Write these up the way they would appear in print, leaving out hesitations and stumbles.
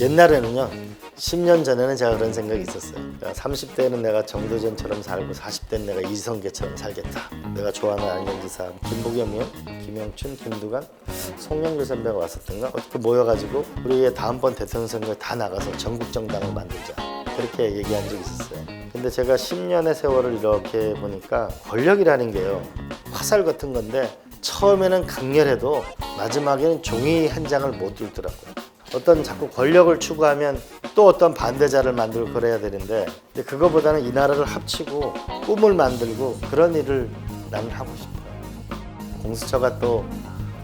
옛날에는요, 10년 전에는 제가 그런 생각이 있었어요. 그러니까 30대는 내가 정도전처럼 살고 40대는 내가 이성계처럼 살겠다. 내가 좋아하는 안경지사 김부겸이요, 김영춘, 김두관, 송영길 선배가 왔었던가 어떻게 모여가지고 우리의 다음번 대통령 선거에 다 나가서 전국정당을 만들자. 그렇게 얘기한 적이 있었어요. 근데 제가 10년의 세월을 이렇게 보니까 권력이라는 게요, 화살 같은 건데 처음에는 강렬해도 마지막에는 종이 한 장을 못 들더라고요. 어떤 자꾸 권력을 추구하면 또 어떤 반대자를 만들고 그래야 되는데, 근데 그거보다는 이 나라를 합치고 꿈을 만들고 그런 일을 나는 하고 싶어요. 공수처가 또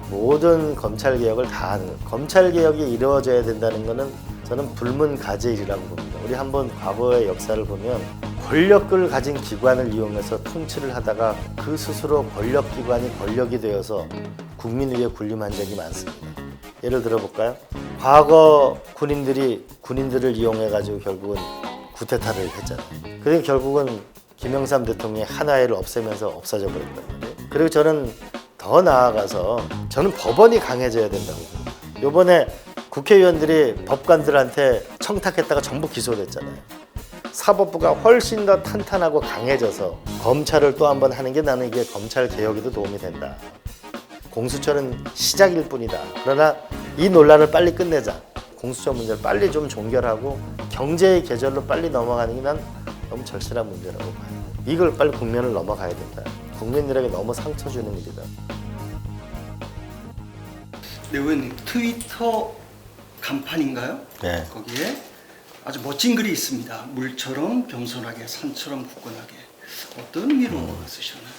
모든 검찰 개혁을 다 하는 거예요. 검찰 개혁이 이루어져야 된다는 거는 저는 불문가제일이라고 봅니다. 우리 한번 과거의 역사를 보면 권력을 가진 기관을 이용해서 통치를 하다가 그 스스로 권력기관이 권력이 되어서 국민 위에 군림한 적이 많습니다. 예를 들어볼까요? 과거 군인들을 이용해가지고 결국은 쿠데타를 했잖아요. 그래서 결국은 김영삼 대통령이 한화회를 없애면서 없어져 버렸단 말이에요. 그리고 저는 더 나아가서 저는 법원이 강해져야 된다고 봅니다. 요번에 국회의원들이 법관들한테 청탁했다가 전부 기소됐잖아요. 사법부가 훨씬 더 탄탄하고 강해져서 검찰을 또 한 번 하는 게 나는 이게 검찰 개혁에도 도움이 된다. 공수처는 시작일 뿐이다. 그러나 이 논란을 빨리 끝내자. 공수처 문제를 빨리 좀 종결하고 경제의 계절로 빨리 넘어가는 게 난 너무 절실한 문제라고 봐요. 이걸 빨리 국면을 넘어가야 된다. 국민들에게 너무 상처 주는 일이다. 네, 의원님, 트위터 간판인가요? 네. 거기에 아주 멋진 글이 있습니다. 물처럼 겸손하게, 산처럼 굳건하게. 어떤 의미로 쓰셨나요?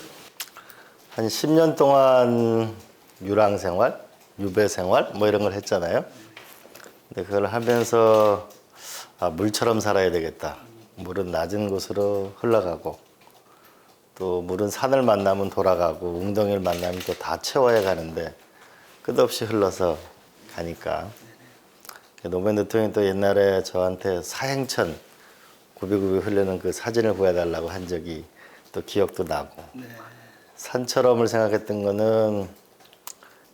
한 10년 동안 유랑 생활, 유배 생활 뭐 이런 걸 했잖아요. 근데 그걸 하면서 물처럼 살아야 되겠다. 물은 낮은 곳으로 흘러가고 또 물은 산을 만나면 돌아가고 웅덩이를 만나면 또 다 채워야 가는데 끝없이 흘러서 가니까 노무현 대통령이 또 옛날에 저한테 사행천 구비구비 흐르는 그 사진을 보여달라고 한 적이 또 기억도 나고, 네. 산처럼을 생각했던 거는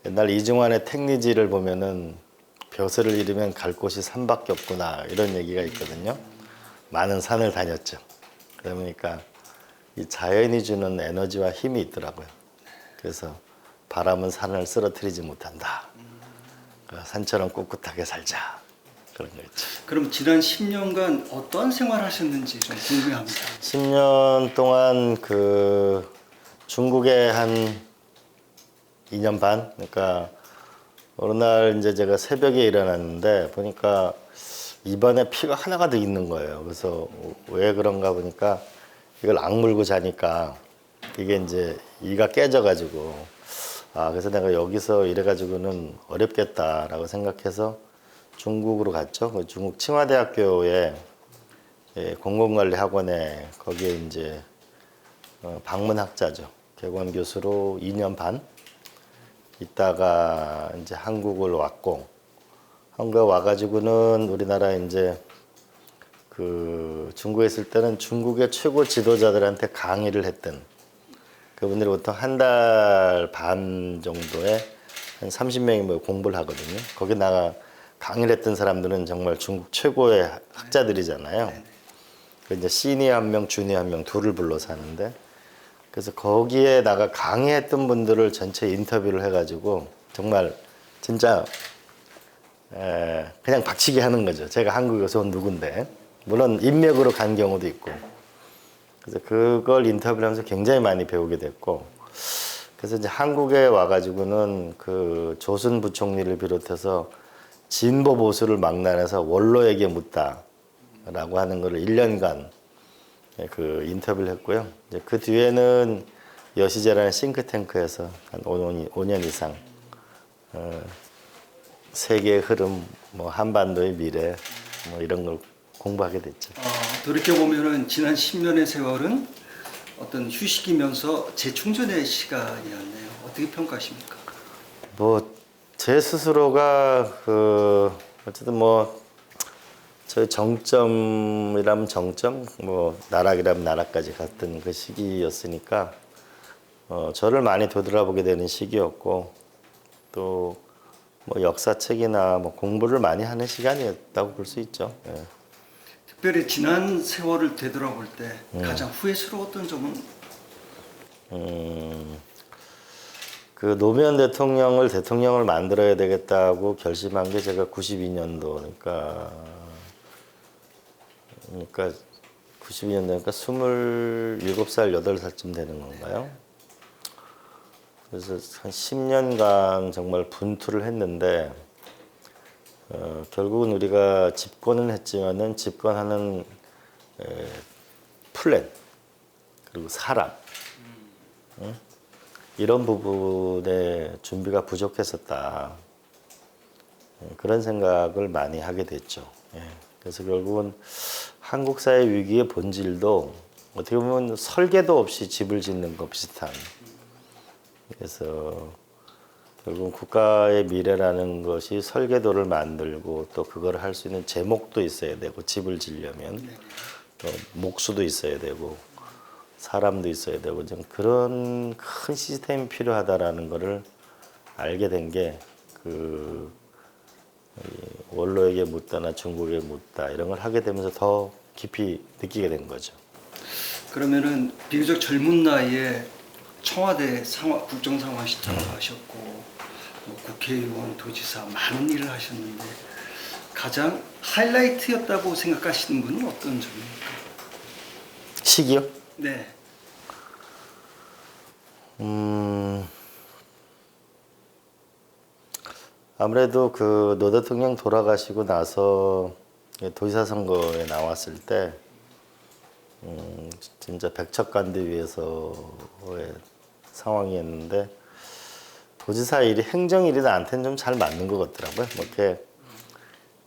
옛날 이중환의 택리지를 보면은 벼슬을 잃으면 갈 곳이 산밖에 없구나 이런 얘기가 있거든요. 많은 산을 다녔죠. 그러니까 이 자연이 주는 에너지와 힘이 있더라고요. 그래서 바람은 산을 쓰러뜨리지 못한다. 산처럼 꿋꿋하게 살자. 그런 거 있죠. 그럼 지난 10년간 어떤 생활을 하셨는지 좀 궁금합니다. 10년 동안 그 중국에 한 2년 반? 그러니까 어느 날 이제 제가 새벽에 일어났는데 보니까 입안에 피가 하나가 더 있는 거예요. 그래서 왜 그런가 보니까 이걸 악물고 자니까 이게 이제 이가 깨져가지고 그래서 내가 여기서 이래가지고는 어렵겠다라고 생각해서 중국으로 갔죠. 중국 칭화대학교에 공공관리학원에 거기에 이제 방문학자죠. 개관 교수로 2년 반 있다가 이제 한국을 왔고, 한국에 와가지고는 우리나라 이제 그 중국에 있을 때는 중국의 최고 지도자들한테 강의를 했던 그분들이 보통 한 달 반 정도에 한 30명이 뭐 공부를 하거든요. 거기 나가 강의를 했던 사람들은 정말 중국 최고의 학자들이잖아요. 그 이제 시니어 한 명, 주니어 한 명 둘을 불러서 하는데, 그래서 거기에 나가 강의했던 분들을 전체 인터뷰를 해가지고 정말 진짜 그냥 박치기 하는 거죠. 제가 한국에서 온 누군데, 물론 인맥으로 간 경우도 있고. 그래서 그걸 인터뷰를 하면서 굉장히 많이 배우게 됐고, 그래서 이제 한국에 와가지고는 그 조순 부총리를 비롯해서 진보 보수를 막론해서 원로에게 묻다라고 하는 거를 1년간 그 인터뷰를 했고요. 이제 그 뒤에는 여시제라는 싱크탱크에서 한 5년 이상 세계의 흐름, 뭐 한반도의 미래, 뭐 이런 걸 공부하게 됐죠. 돌이켜보면은 지난 10년의 세월은 어떤 휴식이면서 재충전의 시간이었네요. 어떻게 평가하십니까? 뭐 제 스스로가 그 어쨌든 뭐 저희 정점이라면 정점, 뭐 나락이라면 나락까지 갔던 그 시기였으니까 저를 많이 되돌아보게 되는 시기였고, 또 뭐 역사책이나 뭐 공부를 많이 하는 시간이었다고 볼 수 있죠. 예. 특별히 지난 세월을 되돌아볼 때 가장 후회스러웠던 점은 그 노무현 대통령을 만들어야 되겠다고 결심한 게 제가 92년도 그러니까 92년도니까 27살, 8살쯤 되는 건가요? 그래서 한 10년간 정말 분투를 했는데 결국은 우리가 집권은 했지만은 집권하는 플랜 그리고 사람 응? 이런 부분에 준비가 부족했었다. 그런 생각을 많이 하게 됐죠. 예. 그래서 결국은 한국 사회 위기의 본질도 어떻게 보면 설계도 없이 집을 짓는 것 비슷한. 그래서 결국 국가의 미래라는 것이 설계도를 만들고 또 그걸 할 수 있는 제목도 있어야 되고 집을 지려면 또 목수도 있어야 되고 사람도 있어야 되고 좀 그런 큰 시스템이 필요하다라는 것을 알게 된 게 그 원로에게 묻다나 중국에 묻다 이런 걸 하게 되면서 더 깊이 느끼게 된 거죠. 그러면은 비교적 젊은 나이에 청와대 국정상황실장을 하셨고 뭐 국회의원, 도지사 많은 일을 하셨는데 가장 하이라이트였다고 생각하시는 분은 어떤 점입니까? 시기요? 네. 아무래도 그 노 대통령 돌아가시고 나서 도지사 선거에 나왔을 때 진짜 백척간대 위에서의 상황이었는데 도지사 일이 행정 일이 나한테는 좀 잘 맞는 것 같더라고요. 뭐 이렇게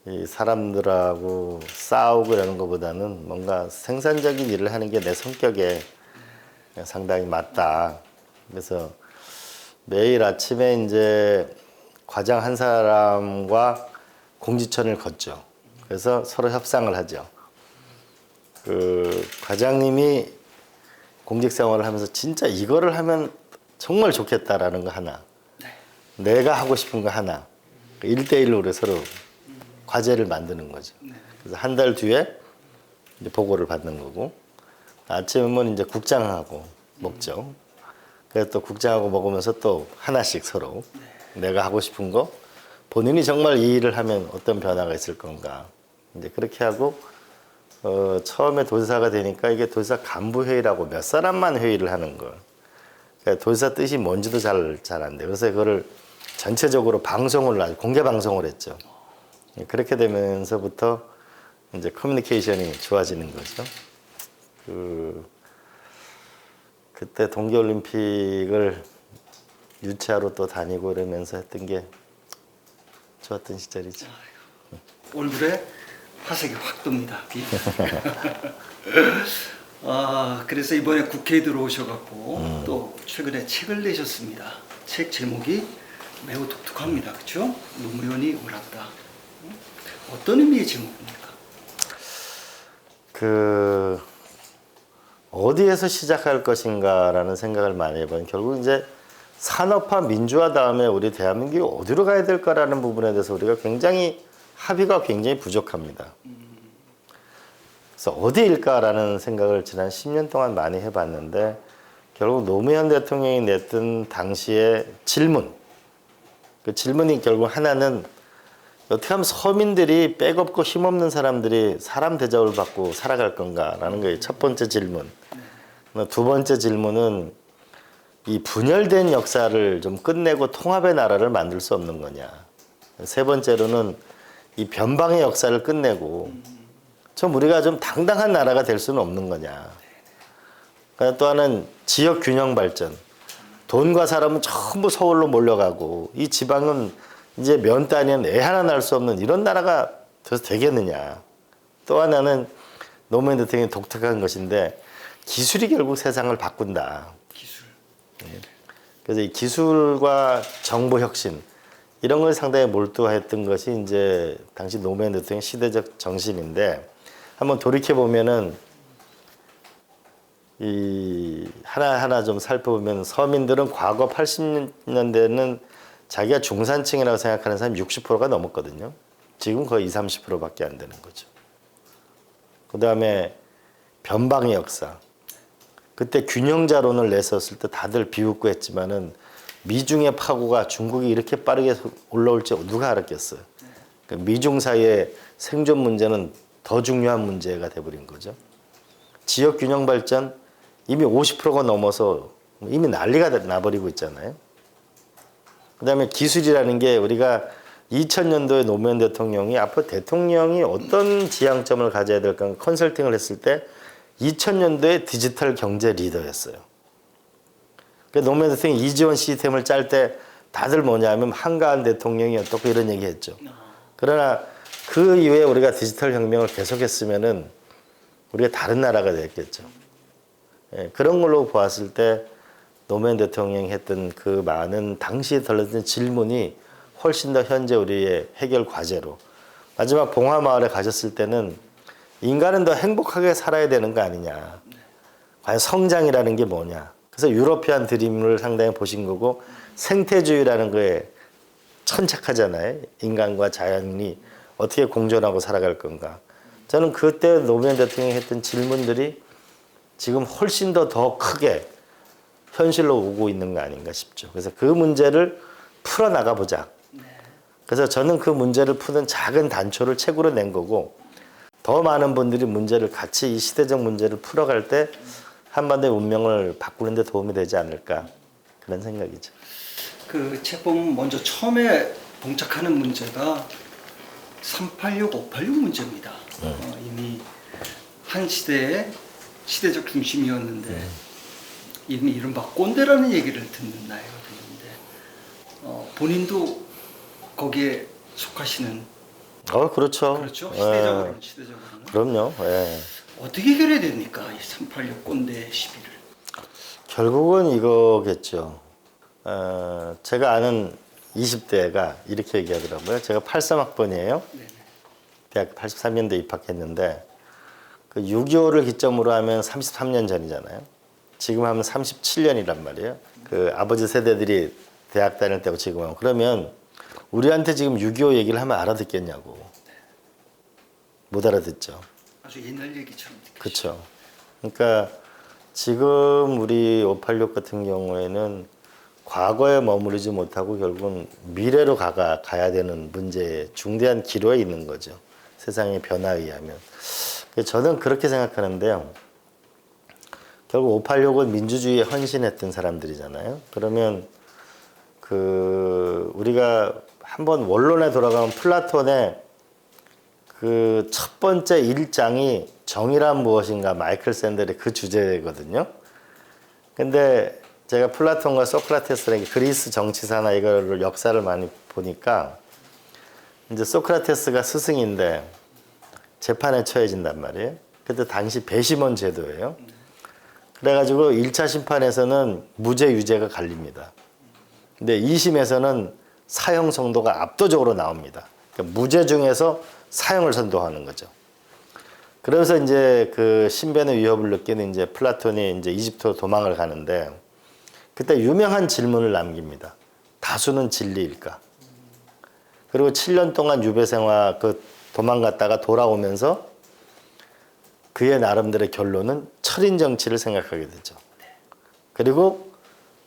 이 사람들하고 싸우고 이러는 것보다는 뭔가 생산적인 일을 하는 게 내 성격에 상당히 맞다. 그래서 매일 아침에 이제 과장 한 사람과 공지천을 걷죠. 그래서 서로 협상을 하죠. 그 과장님이 공직 생활을 하면서 진짜 이거를 하면 정말 좋겠다라는 거 하나, 내가 하고 싶은 거 하나, 1대1로 우리 서로 과제를 만드는 거죠. 그래서 한 달 뒤에 이제 보고를 받는 거고, 아침은 이제 국장하고 먹죠. 그래서 또 국장하고 먹으면서 또 하나씩 서로 내가 하고 싶은 거, 본인이 정말 이 일을 하면 어떤 변화가 있을 건가. 이제 그렇게 하고, 처음에 도지사가 되니까 이게 도지사 간부회의라고 몇 사람만 회의를 하는 거. 그러니까 도지사 뜻이 뭔지도 잘 안 돼. 그래서 그거를 전체적으로 공개 방송을 했죠. 그렇게 되면서부터 이제 커뮤니케이션이 좋아지는 거죠. 그때 동계올림픽을 유치하러 또 다니고 이러면서 했던 게 좋았던 시절이죠. 얼굴에 화색이 확 돋니다. 그래서 이번에 국회에 들어오셔갖고 또 최근에 책을 내셨습니다. 책 제목이 매우 독특합니다. 그렇죠? 노무현이 옳았다. 어떤 의미의 제목입니까? 어디에서 시작할 것인가라는 생각을 많이 해봐요. 결국 이제 산업화 민주화 다음에 우리 대한민국이 어디로 가야 될까라는 부분에 대해서 우리가 합의가 굉장히 부족합니다. 그래서 어디일까라는 생각을 지난 10년 동안 많이 해봤는데 결국 노무현 대통령이 냈던 당시의 질문, 그 질문이 결국 하나는 어떻게 하면 서민들이 백없고 힘없는 사람들이 사람 대접을 받고 살아갈 건가라는 거예요. 첫 번째 질문. 두 번째 질문은 이 분열된 역사를 좀 끝내고 통합의 나라를 만들 수 없는 거냐. 세 번째로는 이 변방의 역사를 끝내고 좀 우리가 좀 당당한 나라가 될 수는 없는 거냐. 또 하나는 지역 균형 발전. 돈과 사람은 전부 서울로 몰려가고 이 지방은 이제 면 따니는 애 하나 낳을 수 없는 이런 나라가 돼서 되겠느냐. 또 하나는 노무현 대통령이 독특한 것인데 기술이 결국 세상을 바꾼다. 기술. 그래서 이 기술과 정보 혁신 이런 걸 상당히 몰두했던 것이 이제 당시 노무현 대통령 시대적 정신인데 한번 돌이켜 보면은 이 하나하나 좀 살펴보면 서민들은 과거 80년대는 자기가 중산층이라고 생각하는 사람이 60%가 넘었거든요. 지금 거의 20, 30%밖에 안 되는 거죠. 그 다음에 변방의 역사. 그때 균형자론을 냈었을 때 다들 비웃고 했지만은 미중의 파고가 중국이 이렇게 빠르게 올라올 줄 누가 알았겠어요. 미중 사이의 생존 문제는 더 중요한 문제가 돼버린 거죠. 지역 균형 발전 이미 50%가 넘어서 이미 난리가 나버리고 있잖아요. 그 다음에 기술이라는 게 우리가 2000년도에 노무현 대통령이 앞으로 대통령이 어떤 지향점을 가져야 될까 컨설팅을 했을 때 2000년도에 디지털 경제 리더였어요. 노무현 대통령이 이지원 시스템을 짤 때 다들 뭐냐면 한가한 대통령이 어떻고 이런 얘기 했죠. 그러나 그 이후에 우리가 디지털 혁명을 계속했으면은 우리가 다른 나라가 됐겠죠. 예, 그런 걸로 보았을 때 노무현 대통령이 했던 그 많은 당시에 덜렸던 질문이 훨씬 더 현재 우리의 해결 과제로 마지막 봉화마을에 가셨을 때는 인간은 더 행복하게 살아야 되는 거 아니냐. 과연 성장이라는 게 뭐냐. 그래서 유러피안 드림을 상당히 보신 거고 생태주의라는 거에 천착하잖아요. 인간과 자연이 어떻게 공존하고 살아갈 건가. 저는 그때 노무현 대통령이 했던 질문들이 지금 훨씬 더 크게 현실로 오고 있는 거 아닌가 싶죠. 그래서 그 문제를 풀어나가 보자. 그래서 저는 그 문제를 푸는 작은 단초를 책으로 낸 거고 더 많은 분들이 문제를 같이 이 시대적 문제를 풀어갈 때 한반도의 운명을 바꾸는 데 도움이 되지 않을까 그런 생각이죠. 그 책 보면 먼저 처음에 봉착하는 문제가 386, 586 문제입니다. 이미 한 시대의 시대적 중심이었는데 이미 이른바 꼰대라는 얘기를 듣는 나이가 됐는데 본인도 거기에 속하시는 그렇죠. 그렇죠. 예. 시대적으로는. 그럼요. 예. 어떻게 해결해야 됩니까? 이 386 꼰대 시비를. 결국은 이거겠죠. 제가 아는 20대가 이렇게 얘기하더라고요. 제가 83학번이에요. 대학 83년도에 입학했는데 그 6.25를 기점으로 하면 33년 전이잖아요. 지금 하면 37년이란 말이에요. 그 아버지 세대들이 대학 다닐 때고 지금 하면 그러면 우리한테 지금 6.25 얘기를 하면 알아듣겠냐고. 못 알아듣죠. 아주 옛날 얘기처럼. 그렇죠. 그러니까 지금 우리 586 같은 경우에는 과거에 머무르지 못하고 결국은 미래로 가야 되는 문제에 중대한 기로에 있는 거죠. 세상의 변화에 의하면. 저는 그렇게 생각하는데요. 결국 586은 민주주의에 헌신했던 사람들이잖아요. 그러면 우리가 한번 원론에 돌아가면 플라톤의 그 첫 번째 1장이 정의란 무엇인가 마이클 샌델의 그 주제거든요. 근데 제가 플라톤과 소크라테스라는 그리스 정치사나 이거를 역사를 많이 보니까 이제 소크라테스가 스승인데 재판에 처해진단 말이에요. 그때 당시 배심원 제도예요. 그래가지고 1차 심판에서는 무죄 유죄가 갈립니다. 근데 2심에서는 사형 정도가 압도적으로 나옵니다. 그러니까 무죄 중에서 사형을 선도하는 거죠. 그러면서 이제 그 신변의 위협을 느끼는 이제 플라톤이 이제 이집트로 도망을 가는데 그때 유명한 질문을 남깁니다. 다수는 진리일까? 그리고 7년 동안 유배 생활 도망갔다가 돌아오면서 그의 나름대로의 결론은 철인 정치를 생각하게 되죠. 그리고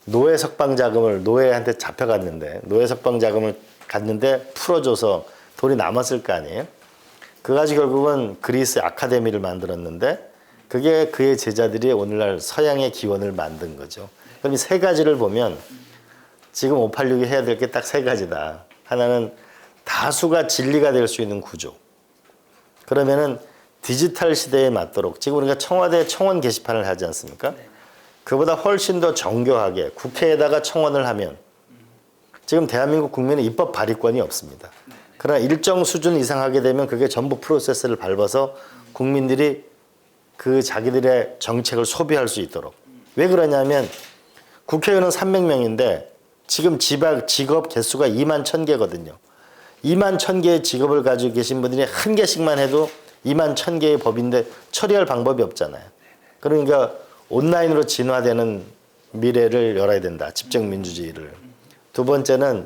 노예 석방 자금을 노예한테 잡혀갔는데 노예 석방 자금을 갔는데 풀어줘서 돈이 남았을 거 아니에요. 그 가지고 결국은 그리스 아카데미를 만들었는데 그게 그의 제자들이 오늘날 서양의 기원을 만든 거죠. 그럼 이 세 가지를 보면 지금 586이 해야 될 게 딱 세 가지다. 하나는 다수가 진리가 될 수 있는 구조. 그러면은 디지털 시대에 맞도록 지금 우리가 청와대 청원 게시판을 하지 않습니까? 그보다 훨씬 더 정교하게 국회에다가 청원을 하면 지금 대한민국 국민은 입법 발의권이 없습니다. 그러나 일정 수준 이상 하게 되면 그게 전부 프로세스를 밟아서 국민들이 그 자기들의 정책을 소비할 수 있도록. 왜 그러냐면 국회의원은 300명인데 지금 직업 개수가 2만 1000개거든요. 2만 1000개의 직업을 가지고 계신 분들이 한 개씩만 해도 2만 1000개의 법인데 처리할 방법이 없잖아요. 그러니까 온라인으로 진화되는 미래를 열어야 된다. 집정민주주의를. 두 번째는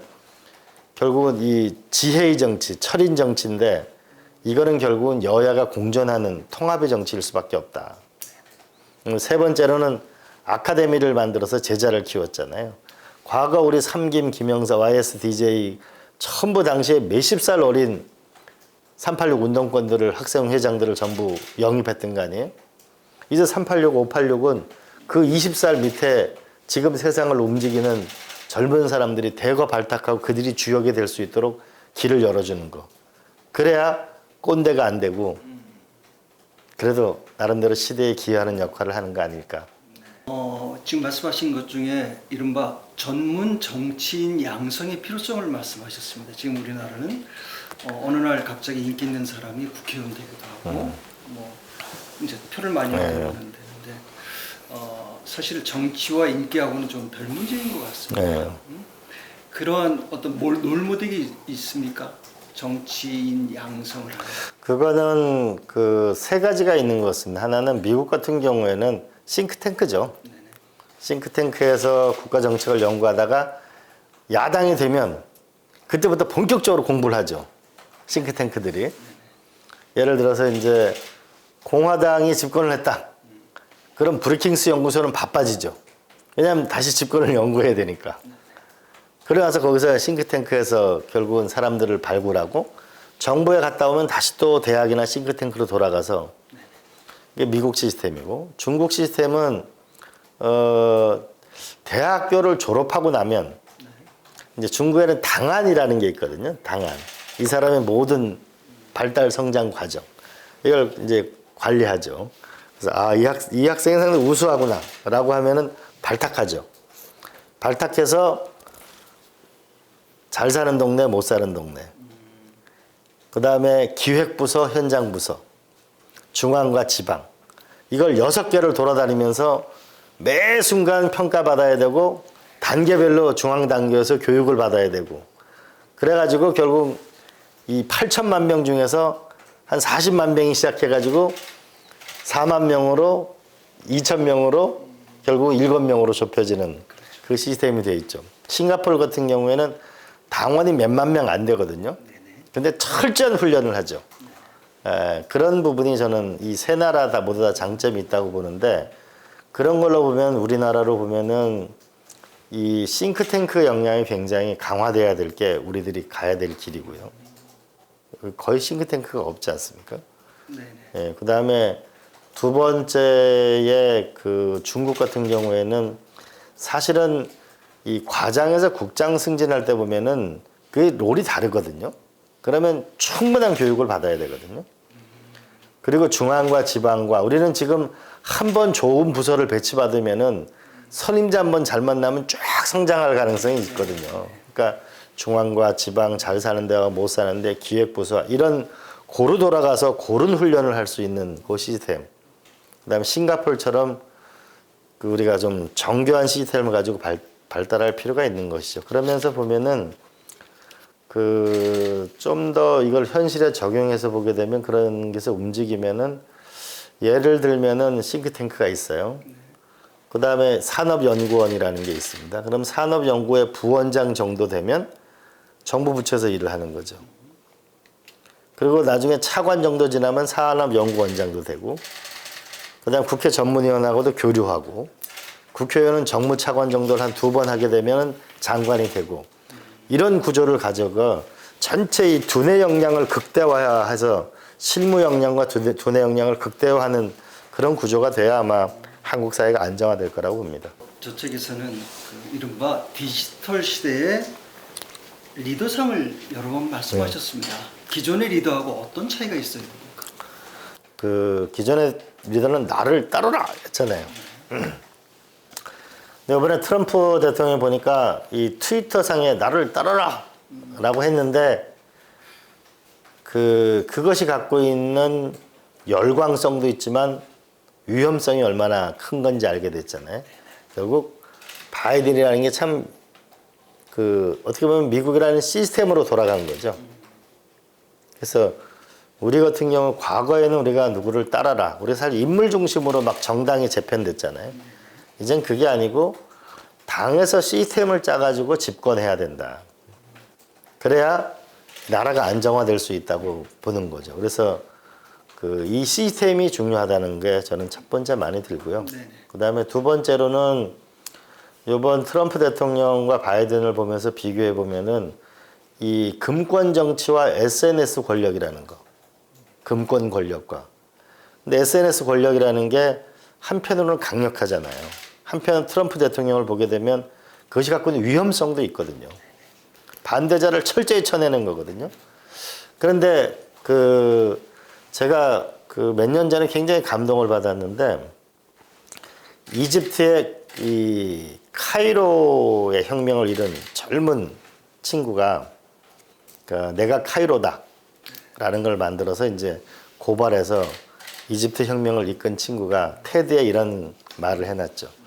결국은 이 지혜의 정치, 철인 정치인데 이거는 결국은 여야가 공존하는 통합의 정치일 수밖에 없다. 세 번째로는 아카데미를 만들어서 제자를 키웠잖아요. 과거 우리 삼김, 김영사, YSDJ 전부 당시에 몇십 살 어린 386 운동권들을 학생회장들을 전부 영입했던 거 아니에요? 이제 386, 586은 그 20살 밑에 지금 세상을 움직이는 젊은 사람들이 대거 발탁하고 그들이 주역이 될 수 있도록 길을 열어주는 거. 그래야 꼰대가 안 되고 그래도 나름대로 시대에 기여하는 역할을 하는 거 아닐까. 지금 말씀하신 것 중에 이른바 전문 정치인 양성의 필요성을 말씀하셨습니다. 지금 우리나라는 어느 날 갑자기 인기 있는 사람이 국회의원 되기도 하고 뭐 이제 표를 많이 얻어가는 데인데 사실 정치와 인기하고는 좀 별 문제인 것 같습니다. 그러한 어떤 롤모델이 있습니까? 정치인 양성을 하는. 그거는 그 세 가지가 있는 것 같습니다. 하나는 미국 같은 경우에는 싱크탱크죠. 네네. 싱크탱크에서 국가 정책을 연구하다가 야당이 되면 그때부터 본격적으로 공부를 하죠. 싱크탱크들이. 네네. 예를 들어서 이제 공화당이 집권을 했다. 그럼 브리킹스 연구소는 바빠지죠. 왜냐하면 다시 집권을 연구해야 되니까. 그러면서 거기서 싱크탱크에서 결국은 사람들을 발굴하고 정부에 갔다 오면 다시 또 대학이나 싱크탱크로 돌아가서 이게 미국 시스템이고 중국 시스템은 대학교를 졸업하고 나면 이제 중국에는 당안이라는 게 있거든요. 당안. 이 사람의 모든 발달 성장 과정 이걸 이제 관리하죠. 그래서 이 학생이 상당히 우수하구나라고 하면은 발탁하죠. 발탁해서 잘 사는 동네, 못 사는 동네. 그 다음에 기획부서, 현장부서, 중앙과 지방. 이걸 6개를 돌아다니면서 매 순간 평가받아야 되고 단계별로 중앙단계에서 교육을 받아야 되고 그래가지고 결국 이 8천만 명 중에서 한 40만 명이 시작해가지고 4만 명으로 2천 명으로 결국 7명으로 좁혀지는 그 시스템이 되어 있죠. 싱가포르 같은 경우에는 당원이 몇만 명 안 되거든요. 근데 철저한 훈련을 하죠. 그런 부분이 저는 이 세 나라 다 모두 다 장점이 있다고 보는데 그런 걸로 보면 우리나라로 보면은 이 싱크탱크 역량이 굉장히 강화돼야 될 게 우리들이 가야 될 길이고요. 거의 싱크탱크가 없지 않습니까? 네. 그 다음에 두 번째에 그 중국 같은 경우에는 사실은 이 과장에서 국장 승진할 때 보면은 그 롤이 다르거든요. 그러면 충분한 교육을 받아야 되거든요. 그리고 중앙과 지방과 우리는 지금 한 번 좋은 부서를 배치받으면은 선임자 한 번 잘 만나면 쫙 성장할 가능성이 있거든요. 그러니까 중앙과 지방 잘 사는 데와 못 사는 데 기획부서 이런 고루 돌아가서 고른 훈련을 할 수 있는 그 시스템. 그다음에 싱가포르처럼 그 우리가 좀 정교한 시스템을 가지고 발달할 필요가 있는 것이죠. 그러면서 보면은 그 좀 더 이걸 현실에 적용해서 보게 되면 그런 게서 움직이면은 예를 들면은 싱크탱크가 있어요. 그 다음에 산업연구원이라는 게 있습니다. 그럼 산업연구의 부원장 정도 되면 정부 부처에서 일을 하는 거죠. 그리고 나중에 차관 정도 지나면 산업연구원장도 되고 그 다음 국회 전문위원하고도 교류하고 국회의원은 정무차관 정도를 한 2번 하게 되면 장관이 되고 이런 구조를 가져가 전체 이 두뇌 역량을 극대화해서 실무 역량과 두뇌 역량을 극대화하는 그런 구조가 돼야 아마 한국 사회가 안정화될 거라고 봅니다. 저쪽에서는 그 이른바 디지털 시대의 리더상을 여러 번 말씀하셨습니다. 기존의 리더하고 어떤 차이가 있어요? 그 기존의 리더는 나를 따르라 했잖아요. 근데 이번에 트럼프 대통령이 보니까 이 트위터 상에 나를 따르라 라고 했는데 그것이 갖고 있는 열광성도 있지만 위험성이 얼마나 큰 건지 알게 됐잖아요. 결국 바이든이라는 게 참 그 어떻게 보면 미국이라는 시스템으로 돌아간 거죠. 그래서 우리 같은 경우 과거에는 우리가 누구를 따라라. 우리 사실 인물 중심으로 막 정당이 재편됐잖아요. 이젠 그게 아니고 당에서 시스템을 짜가지고 집권해야 된다. 그래야 나라가 안정화될 수 있다고 보는 거죠. 그래서 이 시스템이 중요하다는 게 저는 첫 번째 많이 들고요. 네네. 그다음에 두 번째로는 이번 트럼프 대통령과 바이든을 보면서 비교해 보면은 이 금권 정치와 SNS 권력이라는 거, 금권 권력과. 근데 SNS 권력이라는 게 한편으로는 강력하잖아요. 한편 트럼프 대통령을 보게 되면 그것이 갖고 있는 위험성도 있거든요. 반대자를 철저히 쳐내는 거거든요. 그런데 제가 몇 년 전에 굉장히 감동을 받았는데 이집트의 이 카이로의 혁명을 이룬 젊은 친구가 내가 카이로다라는 걸 만들어서 이제 고발해서 이집트 혁명을 이끈 친구가 테드에 이런 말을 해놨죠.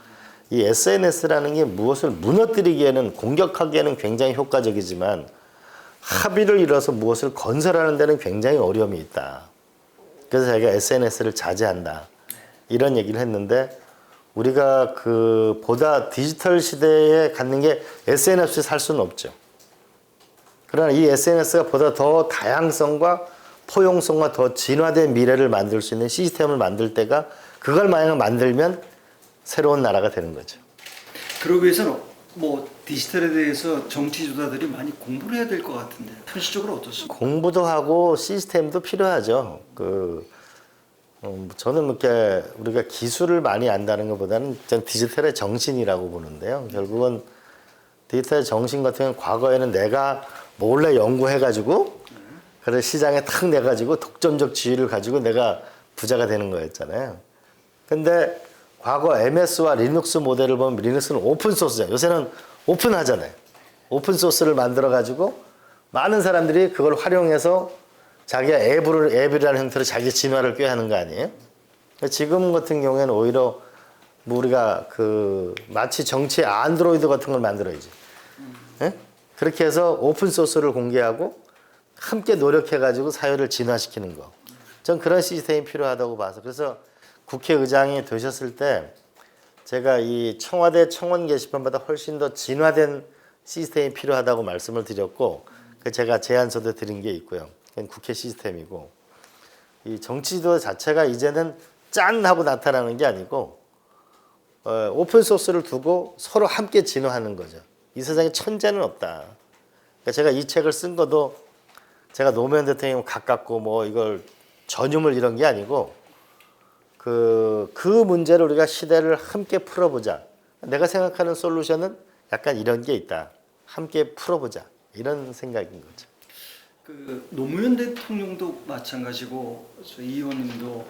이 SNS라는 게 무엇을 무너뜨리기에는 공격하기에는 굉장히 효과적이지만 합의를 이뤄서 무엇을 건설하는 데는 굉장히 어려움이 있다. 그래서 자기가 SNS를 자제한다. 이런 얘기를 했는데 우리가 보다 디지털 시대에 갖는 게 SNS 없이 살 수는 없죠. 그러나 이 SNS가 보다 더 다양성과 포용성과 더 진화된 미래를 만들 수 있는 시스템을 만들 때가 그걸 만약 만들면 새로운 나라가 되는 거죠. 그러기 위해서는 뭐 디지털에 대해서 정치 주자들이 많이 공부를 해야 될 것 같은데 현실적으로 어떻습니까? 공부도 하고 시스템도 필요하죠. 저는 이렇게 우리가 기술을 많이 안다는 것보다는 전 디지털의 정신이라고 보는데요. 결국은 디지털의 정신 같은 경우는 과거에는 내가 몰래 연구해가지고 그래서 시장에 탁 내가지고 독점적 지위를 가지고 내가 부자가 되는 거였잖아요. 근데 과거 MS와 리눅스 모델을 보면 리눅스는 오픈소스잖아요. 요새는 오픈하잖아요. 오픈소스를 만들어가지고 많은 사람들이 그걸 활용해서 자기가 앱이라는 형태로 자기 진화를 꾀하는 거 아니에요? 지금 같은 경우에는 오히려 뭐 우리가 마치 정치의 안드로이드 같은 걸 만들어야지. 예? 그렇게 해서 오픈소스를 공개하고 함께 노력해가지고 사회를 진화시키는 거. 전 그런 시스템이 필요하다고 봐서. 그래서 국회의장이 되셨을 때 제가 이 청와대 청원 게시판보다 훨씬 더 진화된 시스템이 필요하다고 말씀을 드렸고 제가 제안서도 드린 게 있고요. 그건 국회 시스템이고 이 정치지도 자체가 이제는 짠 하고 나타나는 게 아니고 오픈소스를 두고 서로 함께 진화하는 거죠. 이 세상에 천재는 없다. 그러니까 제가 이 책을 쓴 것도 제가 노무현 대통령 가깝고 뭐 이걸 전유물 이런 게 아니고 그 문제를 우리가 시대를 함께 풀어보자. 내가 생각하는 솔루션은 약간 이런 게 있다. 함께 풀어보자. 이런 생각인 거죠. 노무현 대통령도 마찬가지고 이 의원님도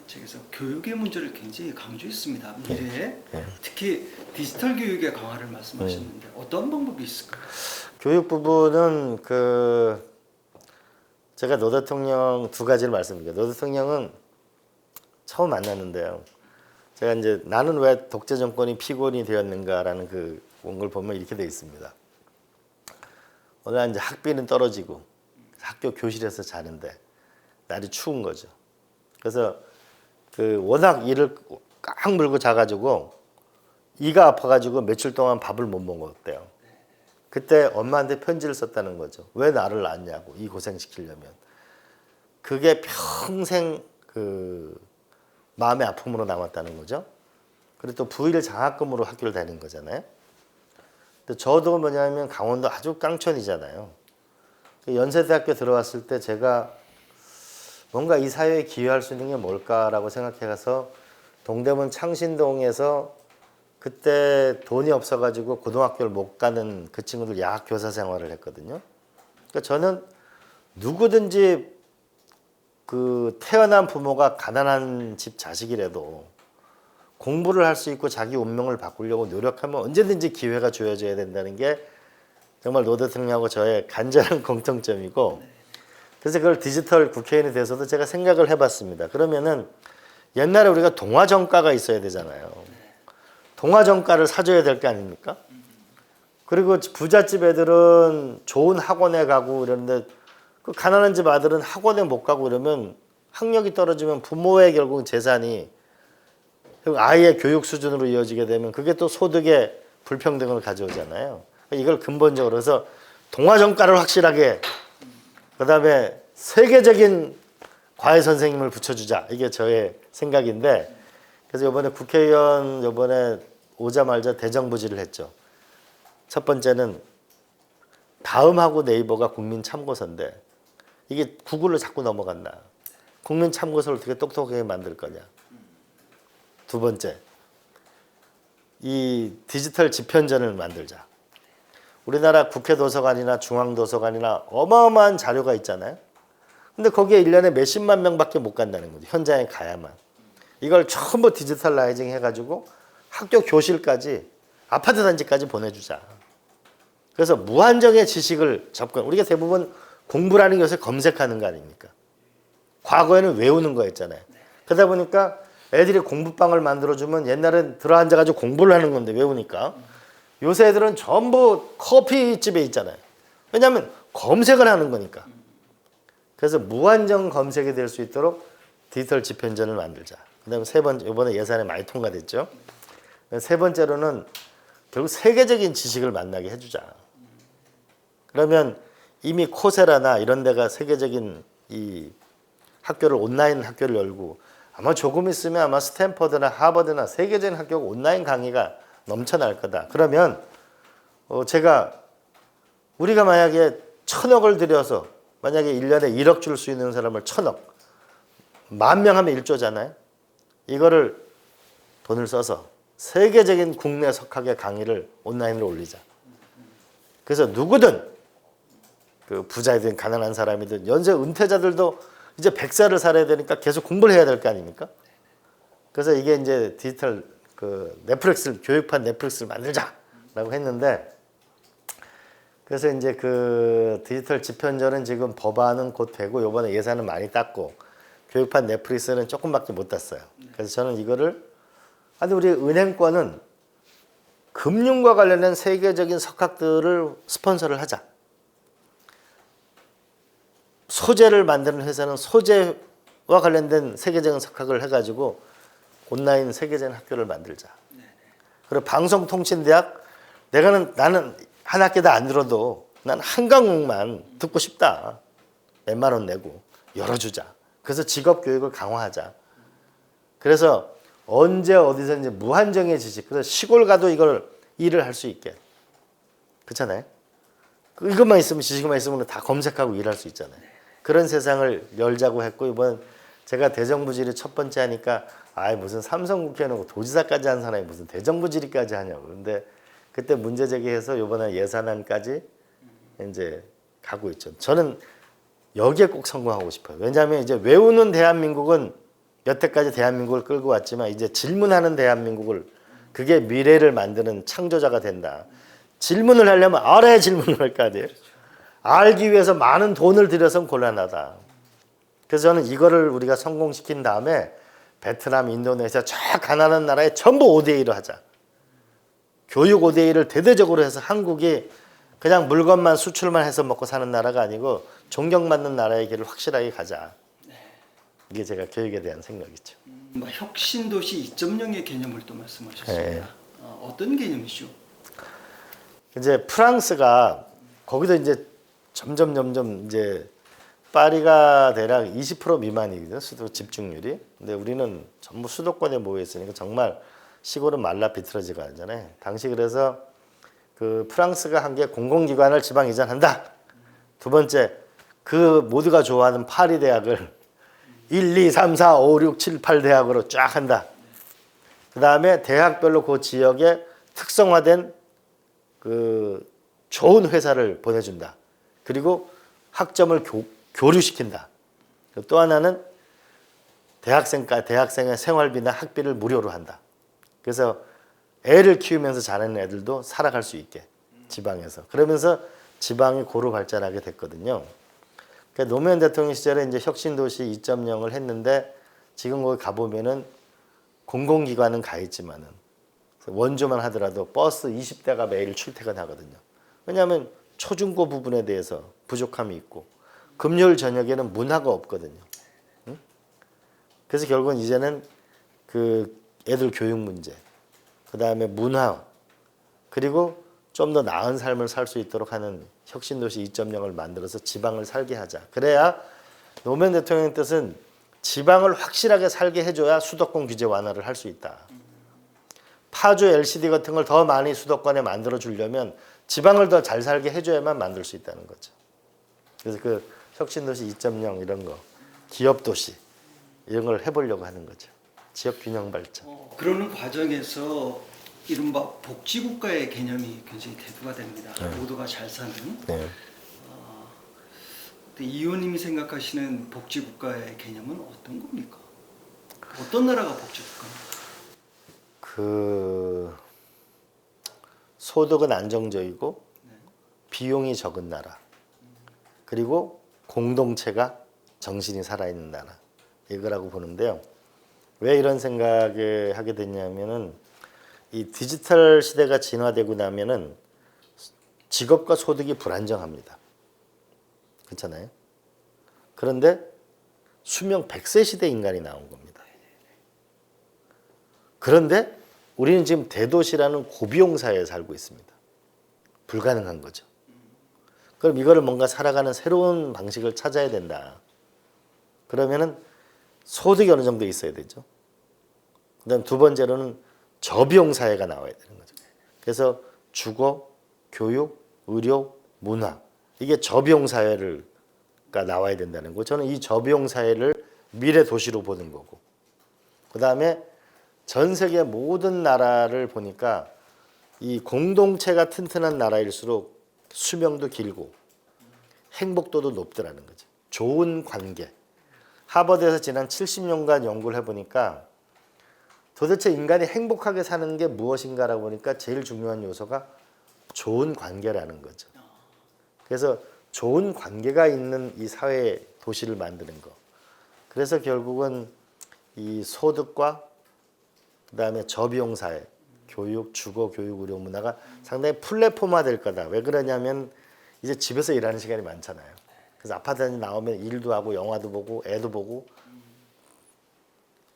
책에서 교육의 문제를 굉장히 강조했습니다. 미래에 특히 디지털 교육의 강화를 말씀하셨는데 어떤 방법이 있을까요? 교육 부분은 제가 노 대통령 두 가지를 말씀드릴게요. 노 대통령은 처음 만났는데요. 제가 이제 나는 왜 독재 정권이 피곤이 되었는가라는 걸 보면 이렇게 되어 있습니다. 어느 날 이제 학비는 떨어지고 학교 교실에서 자는데 날이 추운 거죠. 그래서 워낙 이를 꽉 물고 자가지고 이가 아파가지고 며칠 동안 밥을 못 먹었대요. 그때 엄마한테 편지를 썼다는 거죠. 왜 나를 낳았냐고 이 고생시키려면. 그게 평생 마음의 아픔으로 남았다는 거죠. 그리고 또 부일 장학금으로 학교를 다닌 거잖아요. 근데 저도 뭐냐면 강원도 아주 깡촌이잖아요. 연세대학교 들어왔을 때 제가 뭔가 이 사회에 기여할 수 있는 게 뭘까라고 생각해 가서 동대문 창신동에서 그때 돈이 없어가지고 고등학교를 못 가는 그 친구들 야학 교사 생활을 했거든요. 그러니까 저는 누구든지 태어난 부모가 가난한 집 자식이라도 공부를 할 수 있고 자기 운명을 바꾸려고 노력하면 언제든지 기회가 주어져야 된다는 게 정말 노 대통령하고 저의 간절한 공통점이고 그래서 그걸 디지털 국회의원이 돼서도 제가 생각을 해봤습니다. 그러면은 옛날에 우리가 동화전가가 있어야 되잖아요. 동화전가를 사줘야 될 게 아닙니까? 그리고 부잣집 애들은 좋은 학원에 가고 이러는데 가난한 집 아들은 학원에 못 가고 이러면 학력이 떨어지면 부모의 결국 재산이 아이의 교육 수준으로 이어지게 되면 그게 또 소득의 불평등을 가져오잖아요. 이걸 근본적으로 해서 동화 전가를 확실하게, 그다음에 세계적인 과외 선생님을 붙여주자. 이게 저의 생각인데, 그래서 이번에 국회의원 이번에 오자마자 대정부질을 했죠. 첫 번째는 다음하고 네이버가 국민 참고서인데 이게 구글로 자꾸 넘어간다. 국민 참고서를 어떻게 똑똑하게 만들 거냐. 두 번째, 이 디지털 집현전을 만들자. 우리나라 국회 도서관이나 중앙 도서관이나 어마어마한 자료가 있잖아요. 근데 거기에 1년에 몇십만 명밖에 못 간다는 거죠. 현장에 가야만. 이걸 전부 디지털라이징 해가지고 학교 교실까지 아파트 단지까지 보내주자. 그래서 무한정의 지식을 접근. 우리가 대부분 공부라는 것을 검색하는 거 아닙니까? 과거에는 외우는 거였잖아요. 그러다 보니까 애들이 공부방을 만들어주면 옛날엔 들어앉아가지고 공부를 하는 건데 외우니까. 요새 애들은 전부 커피집에 있잖아요. 왜냐하면 검색을 하는 거니까. 그래서 무한정 검색이 될 수 있도록 디지털 집현전을 만들자. 그다음에 세 번째, 이번에 예산에 많이 통과됐죠. 세 번째로는 결국 세계적인 지식을 만나게 해주자. 그러면 이미 코세라나 이런 데가 세계적인 이 학교를 온라인 학교를 열고 아마 조금 있으면 아마 스탠퍼드나 하버드나 세계적인 학교가 온라인 강의가 넘쳐날 거다. 그러면 우리가 만약에 1,000억을 들여서 만약에 1년에 1억 줄 수 있는 사람을 1,000억, 10,000명 하면 1조잖아요. 이거를 돈을 써서 세계적인 국내 석학의 강의를 온라인으로 올리자. 그래서 누구든 그 부자이든 가난한 사람이든 연세 은퇴자들도 이제 100살을 살아야 되니까 계속 공부를 해야 될 거 아닙니까? 그래서 이게 이제 디지털 그 넷플릭스 교육판 넷플릭스를 만들자라고 했는데, 그래서 이제 그 디지털 집현전은 지금 법안은 곧 되고 이번에 예산은 많이 땄고 교육판 넷플릭스는 조금밖에 못 땄어요. 그래서 저는 이거를 아니 우리 은행권은 금융과 관련된 세계적인 석학들을 스폰서를 하자. 소재를 만드는 회사는 소재와 관련된 세계적인 석학을 해가지고 온라인 세계적인 학교를 만들자. 그리고 방송통신대학 나는 한 학기 다 안 들어도 난 한 과목만 듣고 싶다. 몇만 원 내고 열어주자. 그래서 직업 교육을 강화하자. 그래서 언제 어디서든지 무한정의 지식. 그래서 시골 가도 이걸 일을 할 수 있게. 그렇잖아요. 이것만 있으면 지식만 있으면 다 검색하고 일할 수 있잖아요. 그런 세상을 열자고 했고 이번 제가 대정부질의 첫 번째 하니까 무슨 삼성 국회 놓고 도지사까지 한 사람이 무슨 대정부질의까지 하냐고. 근데 그때 문제 제기해서 이번에 예산안까지 이제 가고 있죠. 저는 여기에 꼭 성공하고 싶어요. 왜냐하면 이제 외우는 대한민국은 여태까지 대한민국을 끌고 왔지만 이제 질문하는 대한민국을, 그게 미래를 만드는 창조자가 된다. 질문을 하려면 알아야 질문을 할 거 아니에요. 알기 위해서 많은 돈을 들여서는 곤란하다. 그래서 저는 이거를 우리가 성공시킨 다음에 베트남, 인도네시아 저 가난한 나라에 전부 5대1을 하자. 교육 5대1을 대대적으로 해서 한국이 그냥 물건만 수출만 해서 먹고 사는 나라가 아니고 존경받는 나라의 길을 확실하게 가자. 이게 제가 교육에 대한 생각이죠. 혁신도시 2.0의 개념을 또 말씀하셨습니다. 어떤 개념이죠? 이제 프랑스가 거기도 이제 점점 이제 파리가 대략 20% 미만이거든요. 수도 집중률이. 근데 우리는 전부 수도권에 모여 있으니까 정말 시골은 말라 비틀어지가 하잖아요. 당시 그래서 그 프랑스가 한 게 공공기관을 지방 이전한다. 두 번째, 그 모두가 좋아하는 파리 대학을 1, 2, 3, 4, 5, 6, 7, 8 대학으로 쫙 한다. 그 다음에 대학별로 그 지역에 특성화된 그 좋은 회사를 보내준다. 그리고 학점을 교류시킨다. 또 하나는 대학생의 생활비나 학비를 무료로 한다. 그래서 애를 키우면서 자라는 애들도 살아갈 수 있게 지방에서. 그러면서 지방이 고루 발전하게 됐거든요. 그러니까 노무현 대통령 시절에 이제 혁신도시 2.0을 했는데 지금 거기 가보면은 공공기관은 가 있지만은 원조만 하더라도 버스 20대가 매일 출퇴근하거든요. 왜냐하면 초중고 부분에 대해서 부족함이 있고 금요일 저녁에는 문화가 없거든요. 응? 그래서 결국은 이제는 그 애들 교육 문제, 그 다음에 문화, 그리고 좀 더 나은 삶을 살 수 있도록 하는 혁신도시 2.0을 만들어서 지방을 살게 하자. 그래야 노무현 대통령의 뜻은 지방을 확실하게 살게 해줘야 수도권 규제 완화를 할 수 있다. 파주 LCD 같은 걸 더 많이 수도권에 만들어 주려면 지방을 더 잘 살게 해줘야만 만들 수 있다는 거죠. 그래서 그 혁신도시 2.0 이런 거, 기업도시 이런 걸 해보려고 하는 거죠. 지역균형 발전. 그러는 과정에서 이른바 복지국가의 개념이 굉장히 대두가 됩니다. 모두가 잘 사는. 네. 근데 이 의원님이 생각하시는 복지국가의 개념은 어떤 겁니까? 어떤 나라가 복지국가입니까? 그 소득은 안정적이고 비용이 적은 나라, 그리고 공동체가 정신이 살아있는 나라, 이거라고 보는데요. 왜 이런 생각을 하게 됐냐면은 이 디지털 시대가 진화되고 나면은 직업과 소득이 불안정합니다. 그렇잖아요. 그런데 수명 100세 시대 인간이 나온 겁니다. 그런데 우리는 지금 대도시라는 고비용 사회에 살고 있습니다. 불가능한 거죠. 그럼 이거를 뭔가 살아가는 새로운 방식을 찾아야 된다. 그러면은 소득이 어느 정도 있어야 되죠. 그다음 두 번째로는 저비용 사회가 나와야 되는 거죠. 그래서 주거, 교육, 의료, 문화, 이게 저비용 사회가 나와야 된다는 거. 저는 이 저비용 사회를 미래 도시로 보는 거고. 그다음에 전 세계 모든 나라를 보니까 이 공동체가 튼튼한 나라일수록 수명도 길고 행복도도 높더라는 거죠. 좋은 관계. 하버드에서 지난 70년간 연구를 해보니까 도대체 인간이 행복하게 사는 게 무엇인가라고 보니까 제일 중요한 요소가 좋은 관계라는 거죠. 그래서 좋은 관계가 있는 이 사회 도시를 만드는 거. 그래서 결국은 이 소득과 그다음에 저비용 사회, 교육, 주거, 교육, 의료, 문화가 상당히 플랫폼화 될 거다. 왜 그러냐면 이제 집에서 일하는 시간이 많잖아요. 그래서 아파트에 나오면 일도 하고 영화도 보고 애도 보고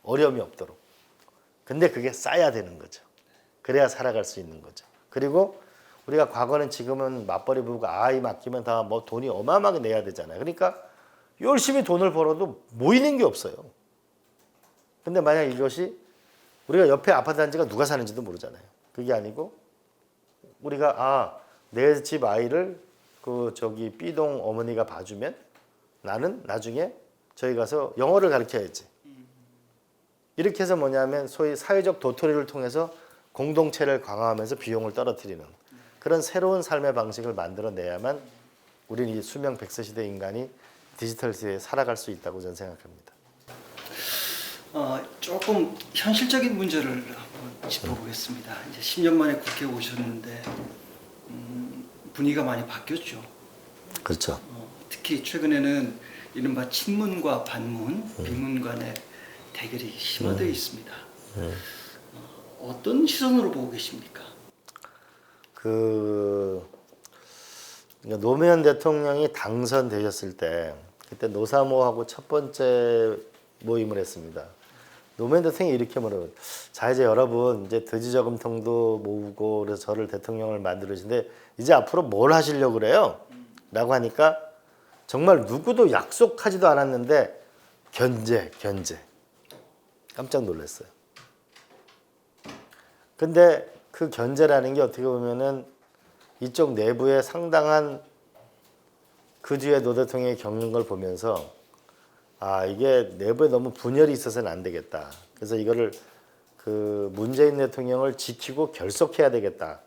어려움이 없도록. 근데 그게 쌓여야 되는 거죠. 그래야 살아갈 수 있는 거죠. 그리고 우리가 과거는 지금은 맞벌이 부부가 아이 맡기면 다 뭐 돈이 어마어마하게 내야 되잖아요. 그러니까 열심히 돈을 벌어도 모이는 게 없어요. 근데 만약 이것이 우리가 옆에 아파트 단지가 누가 사는지도 모르잖아요. 그게 아니고 우리가 내 집 아이를 그 저기 B동 어머니가 봐주면 나는 나중에 저희 가서 영어를 가르쳐야지. 이렇게 해서 뭐냐면 소위 사회적 도토리를 통해서 공동체를 강화하면서 비용을 떨어뜨리는 그런 새로운 삶의 방식을 만들어내야만 우리는 이 수명 100세 시대 인간이 디지털 시대에 살아갈 수 있다고 저는 생각합니다. 조금 현실적인 문제를 한번 짚어보겠습니다. 이제 10년 만에 국회에 오셨는데 분위기가 많이 바뀌었죠. 그렇죠. 특히 최근에는 이른바 친문과 반문, 비문 간의 대결이 심화되어 있습니다. 어떤 시선으로 보고 계십니까? 그러니까 노무현 대통령이 당선되셨을 때 그때 노사모하고 첫 번째 모임을 했습니다. 노무현 대통령이 이렇게 말해요. 자, 이제 여러분 이제 돼지저금통도 모으고 그래서 저를 대통령을 만들으신데 이제 앞으로 뭘 하시려고 그래요? 라고 하니까 정말 누구도 약속하지도 않았는데 견제. 깜짝 놀랐어요. 근데 그 견제라는 게 어떻게 보면은 이쪽 내부에 상당한 그 뒤에 노 대통령이 겪는 걸 보면서 이게 내부에 너무 분열이 있어서는 안 되겠다. 그래서 이거를 그 문재인 대통령을 지키고 결속해야 되겠다.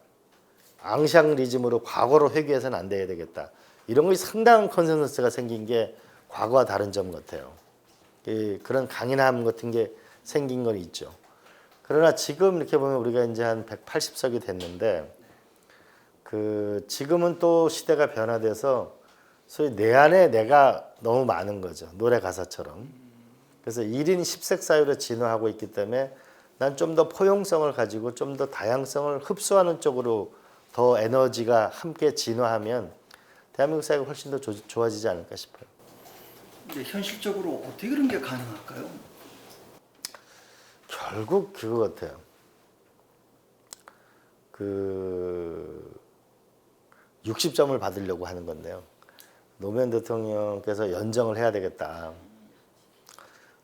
앙샹리즘으로 과거로 회귀해서는 안 돼야 되겠다. 이런 것이 상당한 컨센서스가 생긴 게 과거와 다른 점 같아요. 그런 강인함 같은 게 생긴 건 있죠. 그러나 지금 이렇게 보면 우리가 이제 한 180석이 됐는데 지금은 또 시대가 변화돼서 소위 내 안에 내가 너무 많은 거죠. 노래 가사처럼. 그래서 1인 10색 사회로 진화하고 있기 때문에 난 좀 더 포용성을 가지고 좀 더 다양성을 흡수하는 쪽으로 더 에너지가 함께 진화하면 대한민국 사회가 훨씬 더 좋아지지 않을까 싶어요. 근데 현실적으로 어떻게 그런 게 가능할까요? 결국 그거 같아요. 60점을 받으려고 하는 건데요. 노무현 대통령께서 연정을 해야 되겠다.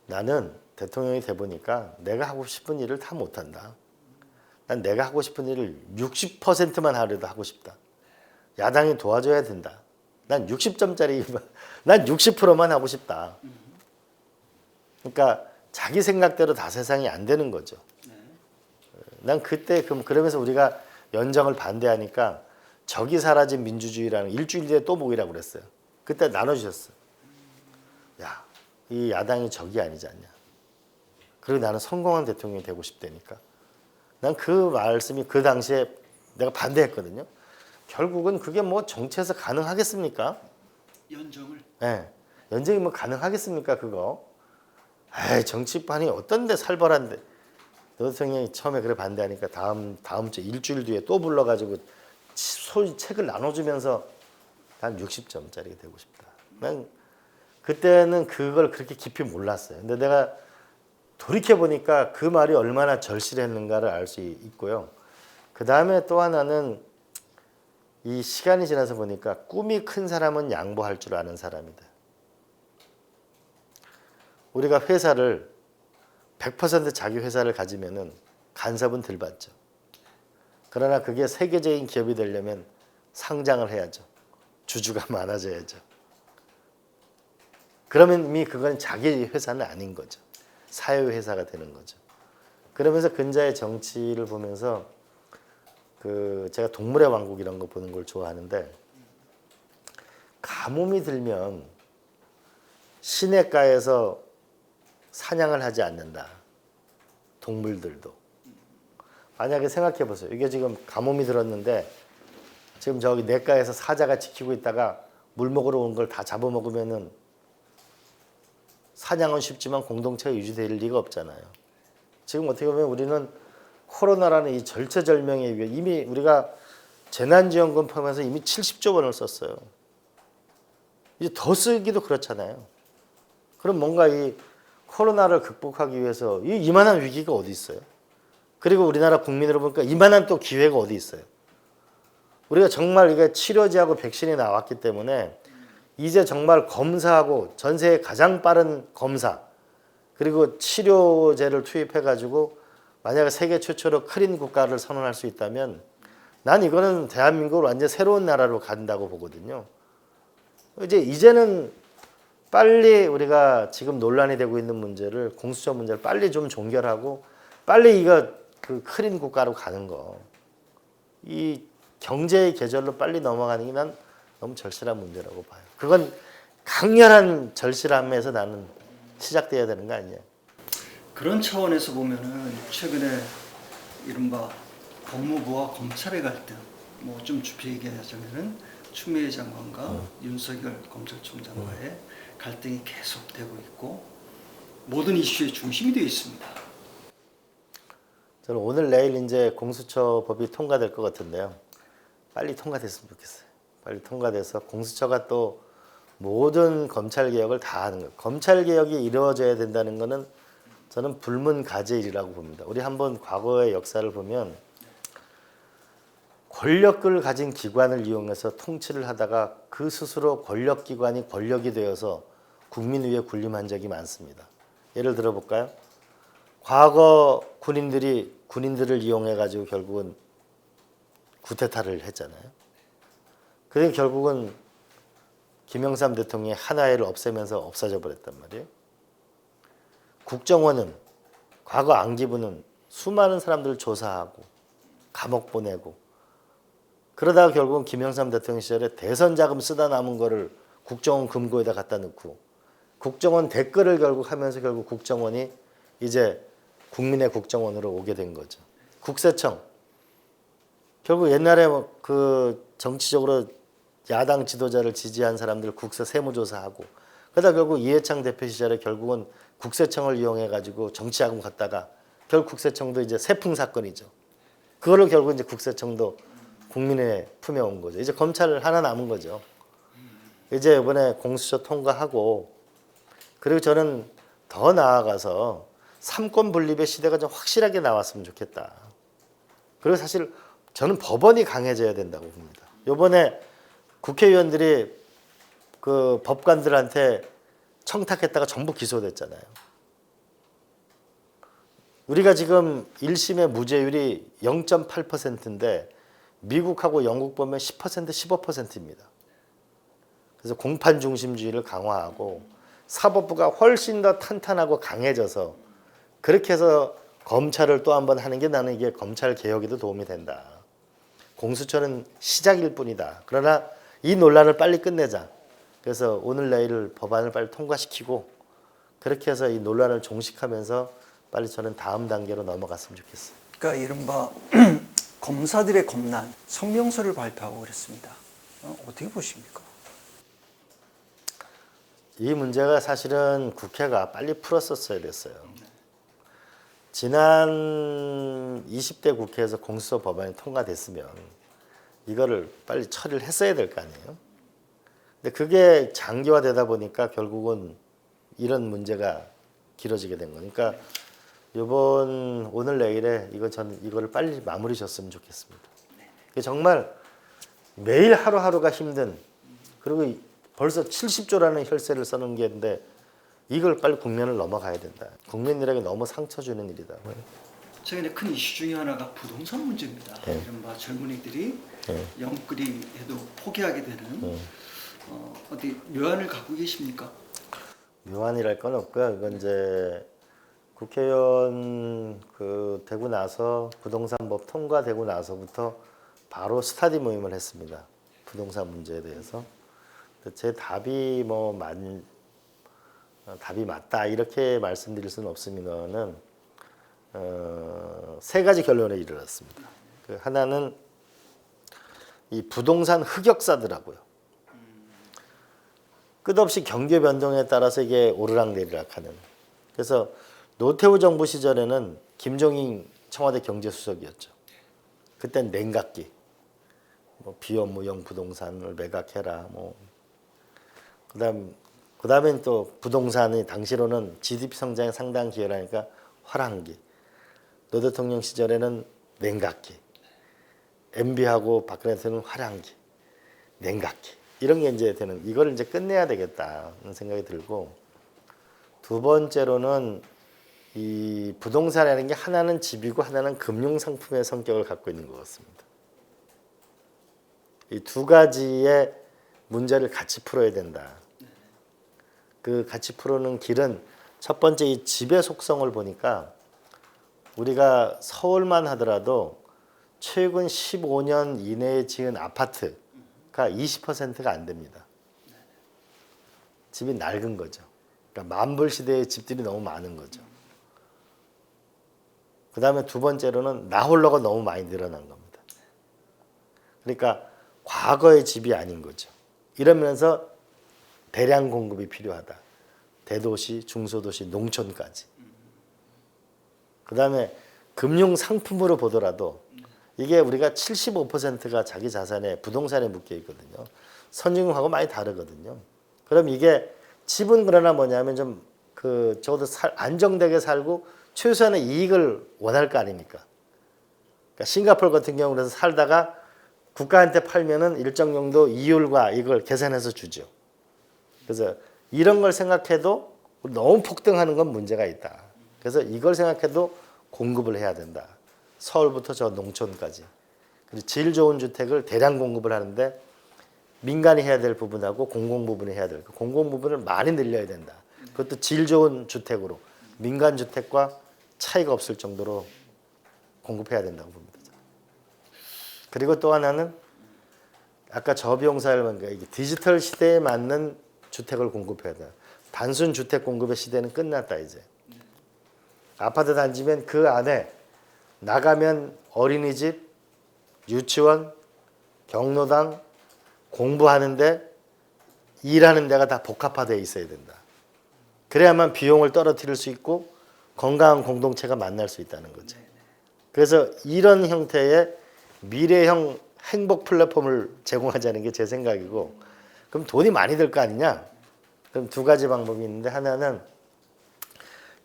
나는 대통령이 돼 보니까 내가 하고 싶은 일을 다 못한다. 난 내가 하고 싶은 일을 60%만 하려도 하고 싶다. 야당이 도와줘야 된다. 난 60점짜리, 난 60%만 하고 싶다. 그러니까 자기 생각대로 다 세상이 안 되는 거죠. 난 그때 그러면서 우리가 연정을 반대하니까 적이 사라진 민주주의라는 일주일 뒤에 또 모이라고 그랬어요. 그때 나눠주셨어. 야, 이 야당이 적이 아니지 않냐. 그리고 나는 성공한 대통령이 되고 싶다니까. 난 그 말씀이 그 당시에 내가 반대했거든요. 결국은 그게 뭐 정치에서 가능하겠습니까? 연정을. 네. 연정이 뭐 가능하겠습니까 그거? 에이, 정치판이 어떤데 살벌한데. 노 대통령이 처음에 그래 반대하니까 다음 주 일주일 뒤에 또 불러가지고 책을 나눠주면서 난 60점짜리가 되고 싶다. 난 그때는 그걸 그렇게 깊이 몰랐어요. 근데 내가 돌이켜 보니까 그 말이 얼마나 절실했는가를 알 수 있고요. 그 다음에 또 하나는 이 시간이 지나서 보니까 꿈이 큰 사람은 양보할 줄 아는 사람이다. 우리가 회사를 100% 자기 회사를 가지면은 간섭은 덜 받죠. 그러나 그게 세계적인 기업이 되려면 상장을 해야죠. 주주가 많아져야죠. 그러면 이미 그건 자기 회사는 아닌 거죠. 사회회사가 되는 거죠. 그러면서 근자의 정치를 보면서 제가 동물의 왕국 이런 거 보는 걸 좋아하는데 가뭄이 들면 시냇가에서 사냥을 하지 않는다. 동물들도. 만약에 생각해 보세요. 이게 지금 가뭄이 들었는데 지금 저기 냇가에서 사자가 지키고 있다가 물 먹으러 온 걸 다 잡아먹으면은 사냥은 쉽지만 공동체가 유지될 리가 없잖아요. 지금 어떻게 보면 우리는 코로나라는 이 절체절명에 의해 이미 우리가 재난지원금 포함해서 이미 70조 원을 썼어요. 이제 더 쓰기도 그렇잖아요. 그럼 뭔가 이 코로나를 극복하기 위해서 이만한 위기가 어디 있어요? 그리고 우리나라 국민으로 보니까 이만한 또 기회가 어디 있어요? 우리가 정말 이게 치료제하고 백신이 나왔기 때문에 이제 정말 검사하고 전 세계 가장 빠른 검사 그리고 치료제를 투입해가지고 만약에 세계 최초로 크린 국가를 선언할 수 있다면 난 이거는 대한민국을 완전 새로운 나라로 간다고 보거든요. 이제는 빨리 우리가 지금 논란이 되고 있는 문제를 공수처 문제를 빨리 좀 종결하고 빨리 이거 그 크린 국가로 가는 거. 이 경제의 계절로 빨리 넘어가는 게 난 너무 절실한 문제라고 봐요. 그건 강렬한 절실함에서 나는 시작돼야 되는 거 아니냐. 그런 차원에서 보면은 최근에 이른바 법무부와 검찰의 갈등, 뭐 좀 좁게 얘기하자면은 추미애 장관과 윤석열 검찰총장과의 갈등이 계속되고 있고 모든 이슈의 중심이 되어 있습니다. 저는 오늘 내일 이제 공수처 법이 통과될 것 같은데요. 빨리 통과됐으면 좋겠어요. 빨리 통과돼서 공수처가 또 모든 검찰 개혁을 다 하는 거예요. 검찰 개혁이 이루어져야 된다는 것은 저는 불문가제일이라고 봅니다. 우리 한번 과거의 역사를 보면 권력을 가진 기관을 이용해서 통치를 하다가 그 스스로 권력기관이 권력이 되어서 국민 위에 군림한 적이 많습니다. 예를 들어 볼까요? 과거 군인들을 이용해 가지고 결국은 쿠데타를 했잖아요. 그래서 결국은 김영삼 대통령이 하나회를 없애면서 없어져 버렸단 말이에요. 국정원은 과거 안기부는 수많은 사람들을 조사하고 감옥 보내고 그러다가 결국은 김영삼 대통령 시절에 대선 자금 쓰다 남은 거를 국정원 금고에다 갖다 넣고 국정원 댓글을 결국 하면서 결국 국정원이 이제 국민의 국정원으로 오게 된 거죠. 국세청 결국 옛날에 그 정치적으로 야당 지도자를 지지한 사람들 국세 세무조사하고 그러다 결국 이해창 대표 시절에 결국은 국세청을 이용해 가지고 정치자금 갖다가 결국 국세청도 이제 세풍 사건이죠. 그거를 결국 이제 국세청도 국민의 품에 온 거죠. 이제 검찰 하나 남은 거죠. 이제 이번에 공수처 통과하고 그리고 저는 더 나아가서 삼권 분립의 시대가 좀 확실하게 나왔으면 좋겠다. 그리고 사실 저는 법원이 강해져야 된다고 봅니다. 이번에 국회의원들이 그 법관들한테 청탁했다가 전부 기소됐잖아요. 우리가 지금 1심의 무죄율이 0.8%인데 미국하고 영국 보면 10%, 15%입니다. 그래서 공판 중심주의를 강화하고 사법부가 훨씬 더 탄탄하고 강해져서 그렇게 해서 검찰을 또 한 번 하는 게 나는 이게 검찰 개혁에도 도움이 된다. 공수처는 시작일 뿐이다. 그러나 이 논란을 빨리 끝내자. 그래서 오늘 내일 법안을 빨리 통과시키고 그렇게 해서 이 논란을 종식하면서 빨리 저는 다음 단계로 넘어갔으면 좋겠어요. 그러니까 이른바 검사들의 검난 성명서를 발표하고 그랬습니다. 어떻게 보십니까? 이 문제가 사실은 국회가 빨리 풀었었어야 됐어요. 지난 20대 국회에서 공수처 법안이 통과됐으면 이거를 빨리 처리를 했어야 될 거 아니에요. 근데 그게 장기화되다 보니까 결국은 이런 문제가 길어지게 된 거니까 이번 오늘 내일에 저는 이거를 빨리 마무리 졌으면 좋겠습니다. 정말 매일 하루하루가 힘든 그리고 벌써 70조라는 혈세를 써는 게 있는데 이걸 빨리 국면을 넘어가야 된다. 국민들에게 너무 상처 주는 일이다. 최근에 큰 이슈 중에 하나가 부동산 문제입니다. 네. 이른바 젊은이들이 네. 영끌이 해도 포기하게 되는 어디 묘안을 갖고 계십니까? 묘안이랄 건 없고요. 이건 이제 국회의원 되고 나서 부동산법 통과되고 나서부터 바로 스터디 모임을 했습니다. 부동산 문제에 대해서. 제 답이 답이 맞다 이렇게 말씀드릴 수는 없습니다만은 세 가지 결론에 이르렀습니다. 하나는 이 부동산 흑역사더라고요. 끝없이 경제 변동에 따라서 이게 오르락내리락하는. 그래서 노태우 정부 시절에는 김종인 청와대 경제수석이었죠. 그땐 냉각기, 비업무용 부동산을 매각해라. 그다음엔 또 부동산이 당시로는 GDP 성장에 상당한 기여를 하니까 화랑기. 노 대통령 시절에는 냉각기. MB하고 박근혜 대통령은 화랑기, 냉각기. 이런 게 이제 되는 이걸 이제 끝내야 되겠다는 생각이 들고 두 번째로는 이 부동산이라는 게 하나는 집이고 하나는 금융 상품의 성격을 갖고 있는 것 같습니다. 이 두 가지의 문제를 같이 풀어야 된다. 그 같이 풀어는 길은 첫 번째 이 집의 속성을 보니까 우리가 서울만 하더라도 최근 15년 이내에 지은 아파트가 20%가 안 됩니다. 집이 낡은 거죠. 그러니까 만불 시대의 집들이 너무 많은 거죠. 그 다음에 두 번째로는 나홀로가 너무 많이 늘어난 겁니다. 그러니까 과거의 집이 아닌 거죠. 이러면서 대량 공급이 필요하다. 대도시, 중소도시, 농촌까지. 그 다음에 금융 상품으로 보더라도 이게 우리가 75%가 자기 자산에 부동산에 묶여 있거든요. 선진국하고 많이 다르거든요. 그럼 이게 집은 그러나 뭐냐면 좀 적어도 안정되게 살고 최소한의 이익을 원할 거 아닙니까? 그러니까 싱가포르 같은 경우는 살다가 국가한테 팔면은 일정 정도 이율과 이걸 계산해서 주죠. 그래서 이런 걸 생각해도 너무 폭등하는 건 문제가 있다. 그래서 이걸 생각해도 공급을 해야 된다. 서울부터 저 농촌까지. 그리고 질 좋은 주택을 대량 공급을 하는데 민간이 해야 될 부분하고 공공 부분이 해야 될 공공 부분을 많이 늘려야 된다. 그것도 질 좋은 주택으로 민간 주택과 차이가 없을 정도로 공급해야 된다고 봅니다. 그리고 또 하나는 아까 저비용사를 디지털 시대에 맞는 주택을 공급해야 돼. 단순 주택 공급의 시대는 끝났다 이제. 아파트 단지면 그 안에 나가면 어린이집, 유치원, 경로당, 공부하는데 일하는 데가 다 복합화되어 있어야 된다. 그래야만 비용을 떨어뜨릴 수 있고 건강한 공동체가 만날 수 있다는 거죠. 그래서 이런 형태의 미래형 행복 플랫폼을 제공하자는 게 제 생각이고 그럼 돈이 많이 들 거 아니냐? 그럼 두 가지 방법이 있는데 하나는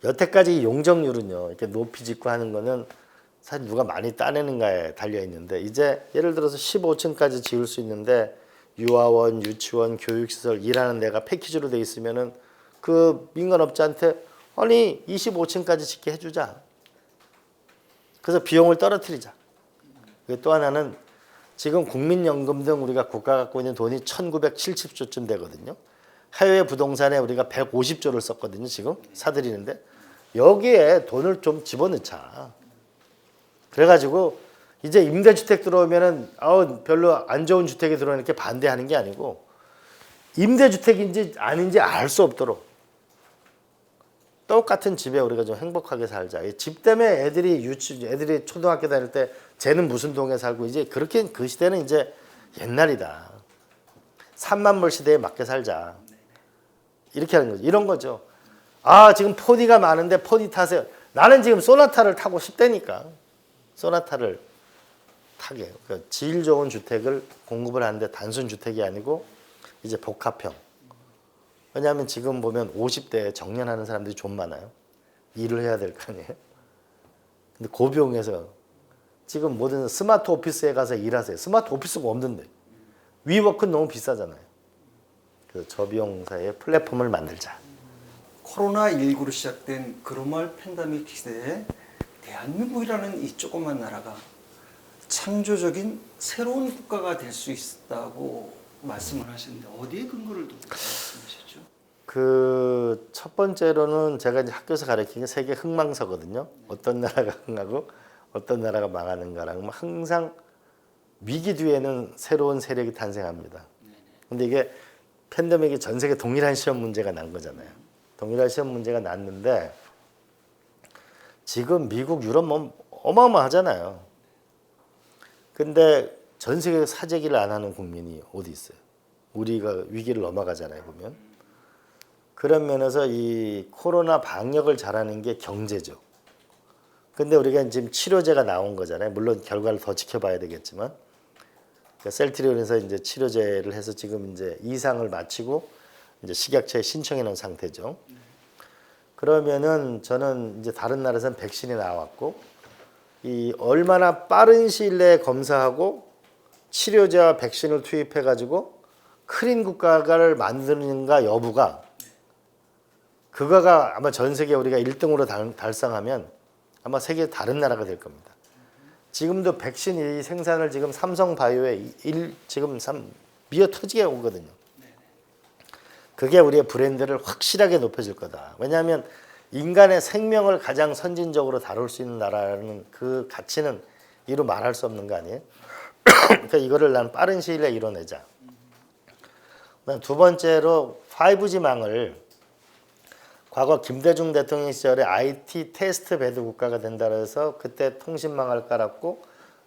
여태까지 용적률은요. 이렇게 높이 짓고 하는 거는 사실 누가 많이 따내는가에 달려 있는데 이제 예를 들어서 15층까지 지을 수 있는데 유아원, 유치원, 교육시설 일하는 데가 패키지로 돼 있으면은 그 민간업자한테 아니 25층까지 짓게 해주자. 그래서 비용을 떨어뜨리자. 그리고 또 하나는 지금 국민연금 등 우리가 국가가 갖고 있는 돈이 1970조쯤 되거든요. 해외 부동산에 우리가 150조를 썼거든요. 지금 사들이는데 여기에 돈을 좀 집어넣자. 그래가지고 이제 임대주택 들어오면은 별로 안 좋은 주택이 들어오니까 반대하는 게 아니고 임대주택인지 아닌지 알 수 없도록 똑같은 집에 우리가 좀 행복하게 살자. 이 집 때문에 애들이 초등학교 다닐 때 쟤는 무슨 동에 살고 이제 그렇게 그 시대는 이제 옛날이다. 3만 불 시대에 맞게 살자. 이렇게 하는 거죠. 이런 거죠. 지금 4D가 많은데 4D 타세요. 나는 지금 소나타를 타고 싶다니까. 소나타를 타게. 그러니까 질 좋은 주택을 공급을 하는데 단순 주택이 아니고 이제 복합형. 왜냐하면 지금 보면 50대에 정년하는 사람들이 좀 많아요. 일을 해야 될 거 아니에요. 근데 고비용에서 지금 모든 스마트 오피스에 가서 일하세요. 스마트 오피스가 없는데 위워크는 너무 비싸잖아요. 그래서 저비용사의 플랫폼을 만들자. 코로나19로 시작된 글로벌 팬데믹 시대에 대한민국이라는 이 조그만 나라가 창조적인 새로운 국가가 될 수 있다고 말씀을 하셨는데 어디에 근거를 두고 말씀하셨죠? 그 첫 번째로는 제가 이제 학교에서 가르치는 게 세계 흥망서거든요. 어떤 나라가 흥하고 어떤 나라가 망하는가랑 항상 위기 뒤에는 새로운 세력이 탄생합니다. 근데 이게 팬데믹이 전 세계 동일한 시험 문제가 난 거잖아요. 동일한 시험 문제가 났는데 지금 미국, 유럽 어마어마하잖아요. 근데 전 세계 사재기를 안 하는 국민이 어디 있어요? 우리가 위기를 넘어가잖아요, 보면. 그런 면에서 이 코로나 방역을 잘하는 게 경제죠. 근데 우리가 지금 치료제가 나온 거잖아요. 물론 결과를 더 지켜봐야 되겠지만. 그러니까 셀트리온에서 이제 치료제를 해서 지금 이제 이상을 마치고 이제 식약처에 신청해 놓은 상태죠. 그러면은 저는 이제 다른 나라에서는 백신이 나왔고 이 얼마나 빠른 시일 내에 검사하고 치료제와 백신을 투입해 가지고 크린 국가를 만드는가 여부가 그거가 아마 전 세계 우리가 1등으로 달성하면 아마 세계 다른 나라가 될 겁니다. 지금도 백신 이 생산을 지금 삼성바이오에 지금 미어 터지게 오거든요. 그게 우리의 브랜드를 확실하게 높여줄 거다. 왜냐하면 인간의 생명을 가장 선진적으로 다룰 수 있는 나라라는 그 가치는 이루 말할 수 없는 거 아니에요? 그러니까 이거를 난 빠른 시일 내에 이뤄내자. 두 번째로 5G망을 과거 김대중 대통령 시절에 IT 테스트 베드 국가가 된다 그래서 그때 통신망을 깔았고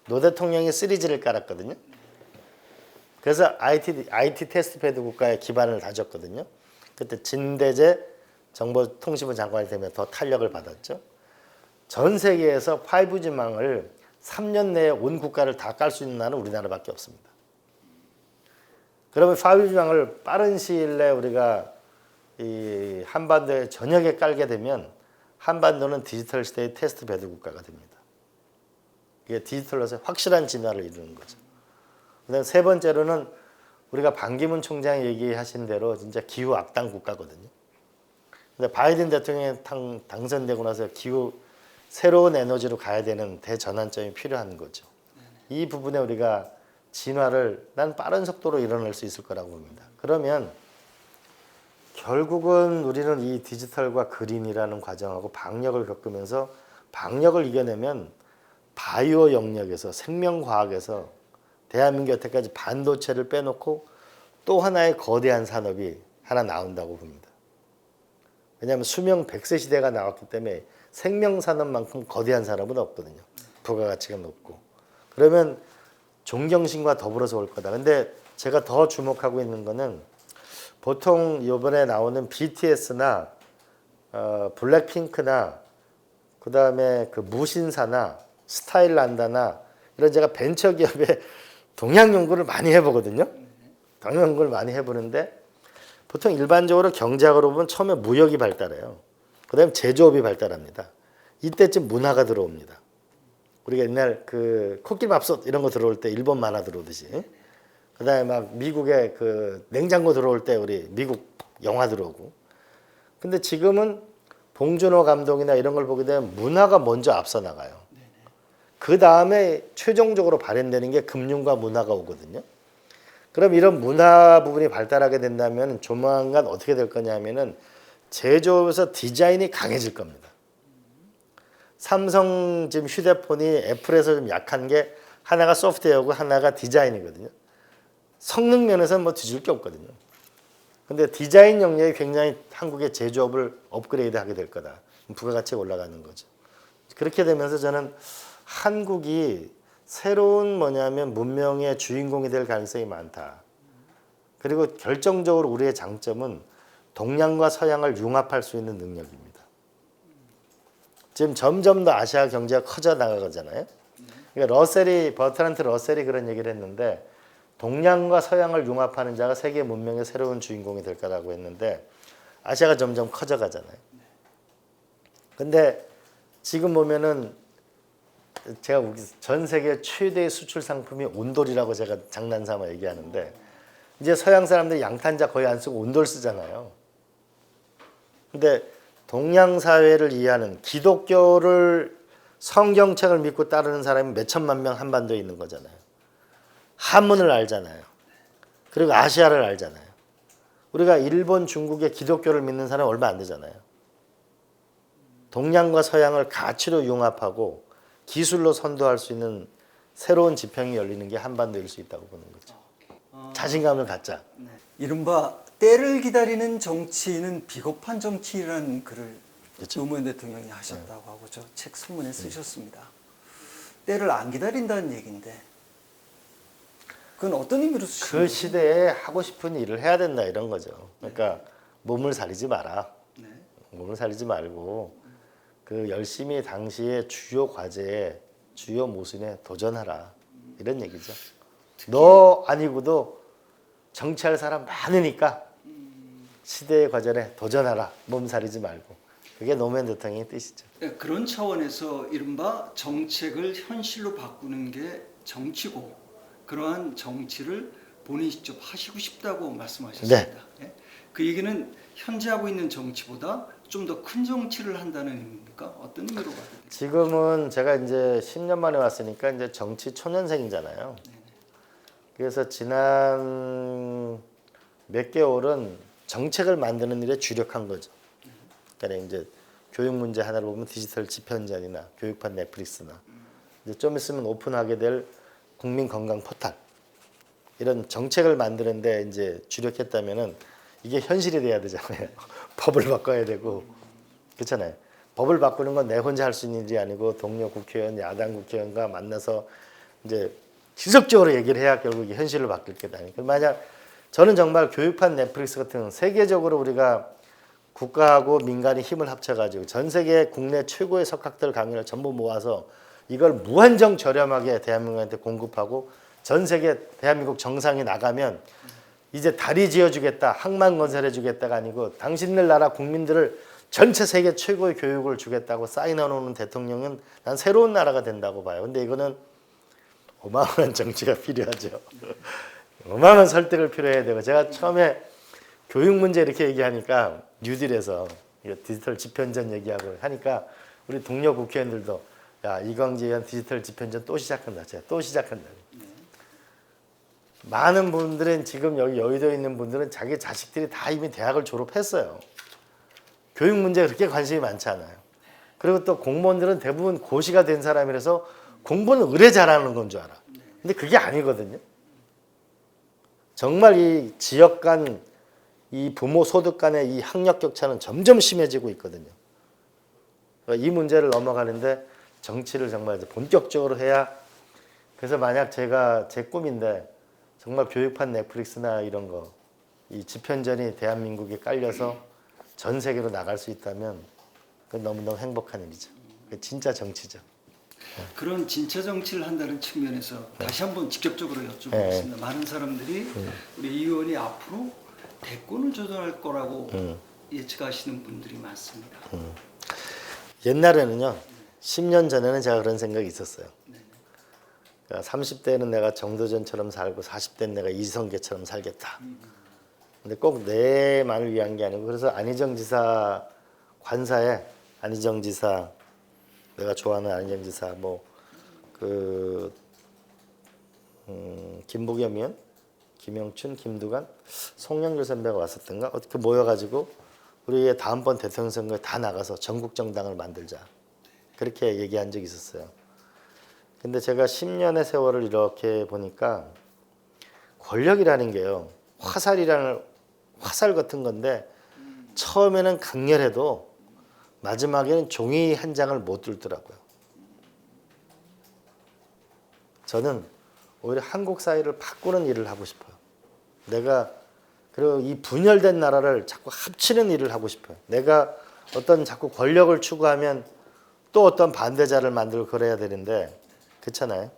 노 대통령이 3G를 깔았거든요. 그래서 IT 테스트 베드 국가의 기반을 다졌거든요. 그때 진대재 정보통신부 장관이 되면 더 탄력을 받았죠. 전 세계에서 5G망을 3년 내에 온 국가를 다 깔 수 있는 나라는 우리나라밖에 없습니다. 그러면 5G망을 빠른 시일 내에 우리가 이 한반도에 전역에 깔게 되면 한반도는 디지털 시대의 테스트 베드 국가가 됩니다. 이게 디지털로서 확실한 진화를 이루는 거죠. 그다음 세 번째로는 우리가 반기문 총장이 얘기하신 대로 진짜 기후 악당 국가거든요. 근데 바이든 대통령이 당선되고 나서 기후 새로운 에너지로 가야 되는 대전환점이 필요한 거죠. 이 부분에 우리가 진화를 난 빠른 속도로 이뤄낼 수 있을 거라고 봅니다. 그러면 결국은 우리는 이 디지털과 그린이라는 과정하고 방역을 겪으면서 방역을 이겨내면 바이오 영역에서 생명과학에서 대한민국 여태까지 반도체를 빼놓고 또 하나의 거대한 산업이 하나 나온다고 봅니다. 왜냐하면 수명 100세 시대가 나왔기 때문에 생명산업만큼 거대한 산업은 없거든요. 부가가치가 높고. 그러면 존경심과 더불어서 올 거다. 근데 제가 더 주목하고 있는 거는 보통 이번에 나오는 BTS나 블랙핑크나 그 다음에 그 무신사나 스타일란다나 이런 제가 벤처기업에 동향 연구를 많이 해보거든요. 동향 연구를 많이 해보는데 보통 일반적으로 경제학으로 보면 처음에 무역이 발달해요. 그 다음에 제조업이 발달합니다. 이때쯤 문화가 들어옵니다. 우리가 옛날 그 코끼리밥솥 이런 거 들어올 때 일본 만화 들어오듯이 그다음에 막 미국에 그 냉장고 들어올 때 우리 미국 영화 들어오고. 근데 지금은 봉준호 감독이나 이런 걸 보게 되면 문화가 먼저 앞서 나가요. 그 다음에 최종적으로 발현되는 게 금융과 문화가 오거든요. 그럼 이런 문화 부분이 발달하게 된다면 조만간 어떻게 될 거냐면은 제조업에서 디자인이 강해질 겁니다. 삼성 지금 휴대폰이 애플에서 좀 약한 게 하나가 소프트웨어고 하나가 디자인이거든요. 성능 면에서는 뭐 뒤질 게 없거든요. 근데 디자인 영역이 굉장히 한국의 제조업을 업그레이드하게 될 거다. 부가가치가 올라가는 거죠. 그렇게 되면서 저는 한국이 새로운 뭐냐면 문명의 주인공이 될 가능성이 많다. 그리고 결정적으로 우리의 장점은 동양과 서양을 융합할 수 있는 능력입니다. 지금 점점 더 아시아 경제가 커져 나가잖아요. 그러니까 버트란트 러셀이 그런 얘기를 했는데 동양과 서양을 융합하는 자가 세계 문명의 새로운 주인공이 될 거라고 했는데 아시아가 점점 커져 가잖아요. 근데 지금 보면은 제가 전 세계 최대 수출 상품이 온돌이라고 제가 장난삼아 얘기하는데 이제 서양 사람들이 양탄자 거의 안 쓰고 온돌 쓰잖아요. 근데 동양 사회를 이해하는 기독교를 성경책을 믿고 따르는 사람이 몇 천만 명 한반도에 있는 거잖아요. 한문을 알잖아요. 그리고 아시아를 알잖아요. 우리가 일본, 중국의 기독교를 믿는 사람 얼마 안 되잖아요. 동양과 서양을 가치로 융합하고 기술로 선도할 수 있는 새로운 지평이 열리는 게 한반도일 수 있다고 보는 거죠. 자신감을 갖자. 네. 이른바 때를 기다리는 정치는 비겁한 정치라는 글을 그렇죠. 노무현 대통령이 하셨다고 하고 저 책 서문에 쓰셨습니다. 때를 안 기다린다는 얘기인데 그건 어떤 의미로 쓰시는 그 거예요? 시대에 하고 싶은 일을 해야 된다 이런 거죠. 그러니까 몸을 사리지 마라. 네. 몸을 사리지 말고 그 열심히 당시의 주요 과제에 주요 모순에 도전하라 이런 얘기죠. 너 아니고도 정치할 사람 많으니까 시대의 과제에 도전하라. 몸 사리지 말고. 그게 노무현 대통령의 뜻이죠. 네, 그런 차원에서 이른바 정책을 현실로 바꾸는 게 정치고 그러한 정치를 본인이 직접 하시고 싶다고 말씀하셨습니다. 네. 그 얘기는 현재 하고 있는 정치보다 좀 더 큰 정치를 한다는 의미입니까? 어떤 의미로 봐야 될까요? 지금은 제가 이제 10년 만에 왔으니까 이제 정치 초년생이잖아요. 그래서 지난 몇 개월은 정책을 만드는 일에 주력한 거죠. 그러니까 이제 교육 문제 하나를 보면 디지털 집현전이나 교육판 넷플릭스나 이제 좀 있으면 오픈하게 될 국민 건강 포탈 이런 정책을 만드는데 이제 주력했다면은 이게 현실이 돼야 되잖아요. 법을 바꿔야 되고 그렇잖아요. 법을 바꾸는 건 내 혼자 할 수 있는 일이 아니고 동료 국회의원, 야당 국회의원과 만나서 이제 지속적으로 얘기를 해야 결국 이게 현실로 바뀔 거다. 만약 저는 정말 교육판 넷플릭스 같은 세계적으로 우리가 국가하고 민간이 힘을 합쳐가지고 전 세계 국내 최고의 석학들 강의를 전부 모아서 이걸 무한정 저렴하게 대한민국한테 공급하고 전 세계 대한민국 정상이 나가면 이제 다리 지어주겠다, 항만 건설해주겠다가 아니고 당신들 나라 국민들을 전체 세계 최고의 교육을 주겠다고 사인해놓는 대통령은 난 새로운 나라가 된다고 봐요. 근데 이거는 어마어마한 정치가 필요하죠. 어마어마한 설득을 필요해야 되고 제가 처음에 교육 문제 이렇게 얘기하니까 뉴딜에서 이거 디지털 집현전 얘기하고 하니까 우리 동료 국회의원들도 야 이광재 의원 디지털 집현전 또 시작한다. 제가 또 시작한다. 많은 분들은 지금 여기 여의도에 있는 분들은 자기 자식들이 다 이미 대학을 졸업했어요. 교육 문제에 그렇게 관심이 많지 않아요. 그리고 또 공무원들은 대부분 고시가 된 사람이라서 공부는 의뢰 잘하는 건 줄 알아. 근데 그게 아니거든요. 정말 이 지역 간, 이 부모 소득 간의 이 학력 격차는 점점 심해지고 있거든요. 이 문제를 넘어가는데 정치를 정말 본격적으로 해야 그래서 만약 제가 제 꿈인데 정말 교육판 넷플릭스나 이런 거 이 집현전이 대한민국에 깔려서 전 세계로 나갈 수 있다면 그건 너무너무 행복한 일이죠. 그게 진짜 정치죠. 그런 진짜 정치를 한다는 측면에서 다시 한번 직접적으로 여쭤보겠습니다. 많은 사람들이 우리 이 의원이 앞으로 대권을 조정할 거라고 예측하시는 분들이 많습니다. 옛날에는요. 10년 전에는 제가 그런 생각이 있었어요. 그러니까 30대는 내가 정도전처럼 살고 40대는 내가 이성계처럼 살겠다. 근데 꼭 내만을 위한 게 아니고 그래서 안희정 지사 관사에 안희정 지사 내가 좋아하는 안희정 지사 김부겸, 김영춘, 김두관, 송영길 선배가 왔었던가 어떻게 모여가지고 우리 다음번 대통령 선거에 다 나가서 전국 정당을 만들자 그렇게 얘기한 적이 있었어요. 근데 제가 10년의 세월을 이렇게 보니까 권력이라는 게요 화살 같은 건데 처음에는 강렬해도 마지막에는 종이 한 장을 못 들더라고요. 저는 오히려 한국 사회를 바꾸는 일을 하고 싶어요. 내가 그리고 이 분열된 나라를 자꾸 합치는 일을 하고 싶어요. 내가 어떤 자꾸 권력을 추구하면 또 어떤 반대자를 만들고 그래야 되는데 그렇잖아요.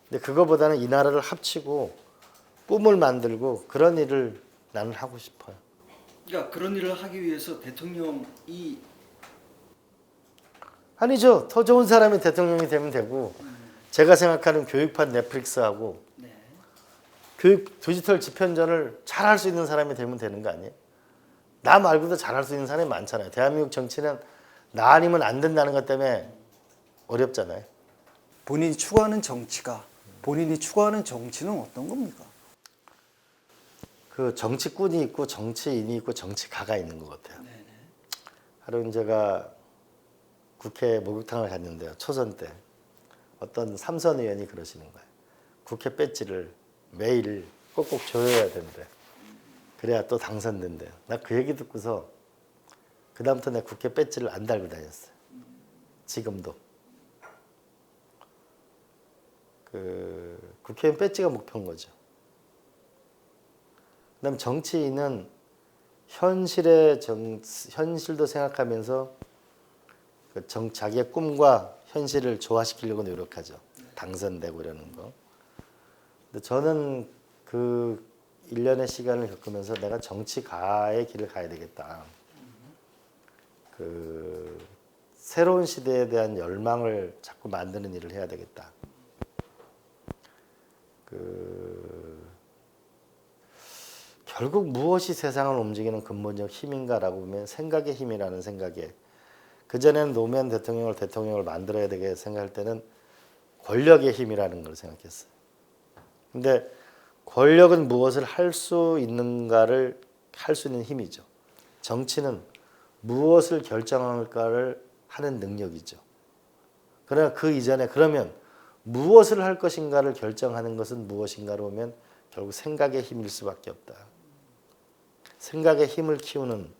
근데 그거보다는 이 나라를 합치고 꿈을 만들고 그런 일을 나는 하고 싶어요. 그러니까 그런 일을 하기 위해서 대통령이 아니죠. 더 좋은 사람이 대통령이 되면 되고 제가 생각하는 교육판 넷플릭스하고 네. 교육 디지털 집현전을 잘할 수 있는 사람이 되면 되는 거 아니에요? 나 말고도 잘할 수 있는 사람이 많잖아요. 대한민국 정치는 나 아니면 안 된다는 것 때문에 어렵잖아요. 본인이 추구하는 정치가 본인이 추구하는 정치는 어떤 겁니까? 그 정치꾼이 있고 정치인이 있고 정치가가 있는 것 같아요. 네네. 하루 제가 국회 목욕탕을 갔는데요. 초선 때 어떤 삼선 의원이 그러시는 거예요. 국회 배지를 매일 꼭꼭 줘야 된대. 그래야 또 당선된대요. 나 그 얘기 듣고서 그 다음부터 내가 국회 배지를 안 달고 다녔어요. 지금도. 그 국회의원 배지가 목표인 거죠. 그다음 정치인은 현실도 생각하면서 자기의 꿈과 현실을 조화시키려고 노력하죠. 당선되고 이러는 거. 근데 저는 그 1년의 시간을 겪으면서 내가 정치가의 길을 가야 되겠다. 그 새로운 시대에 대한 열망을 자꾸 만드는 일을 해야 되겠다. 결국 무엇이 세상을 움직이는 근본적 힘인가라고 보면 생각의 힘이라는 생각에 그전에는 노무현 대통령을 만들어야 되게 생각할 때는 권력의 힘이라는 걸 생각했어요. 근데 권력은 무엇을 할 수 있는가를 할 수 있는 힘이죠. 정치는 무엇을 결정할까를 하는 능력이죠. 그러나 그 이전에 그러면 무엇을 할 것인가를 결정하는 것은 무엇인가로 보면 결국 생각의 힘일 수밖에 없다. 생각의 힘을 키우는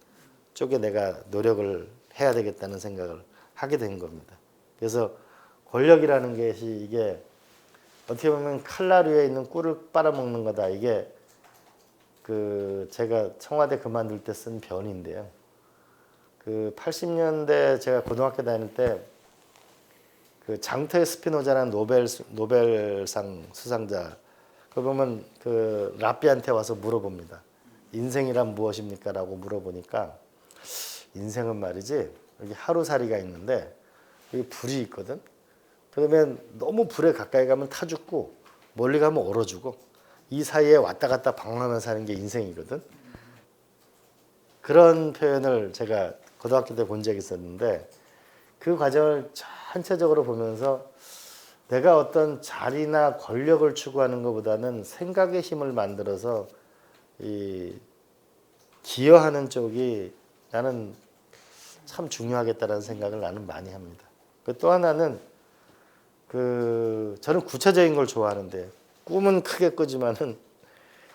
쪽에 내가 노력을 해야 되겠다는 생각을 하게 된 겁니다. 그래서 권력이라는 것이 이게 어떻게 보면 칼날 위에 있는 꿀을 빨아먹는 거다. 이게 그 제가 청와대 그만둘 때 쓴 변인데요. 그 80년대 제가 고등학교 다닐 때 그 장터의 스피노자라는 노벨상 수상자 그 보면 그 라삐한테 와서 물어봅니다. 인생이란 무엇입니까? 라고 물어보니까 인생은 말이지 여기 하루살이가 있는데 여기 불이 있거든. 그러면 너무 불에 가까이 가면 타 죽고 멀리 가면 얼어 죽어. 이 사이에 왔다 갔다 방황하면서 사는 게 인생이거든. 그런 표현을 제가 고등학교 때 본 적이 있었는데 그 과정을 전체적으로 보면서 내가 어떤 자리나 권력을 추구하는 것보다는 생각의 힘을 만들어서 이 기여하는 쪽이 나는 참 중요하겠다라는 생각을 나는 많이 합니다. 또 하나는 저는 구체적인 걸 좋아하는데 꿈은 크게 꾸지만은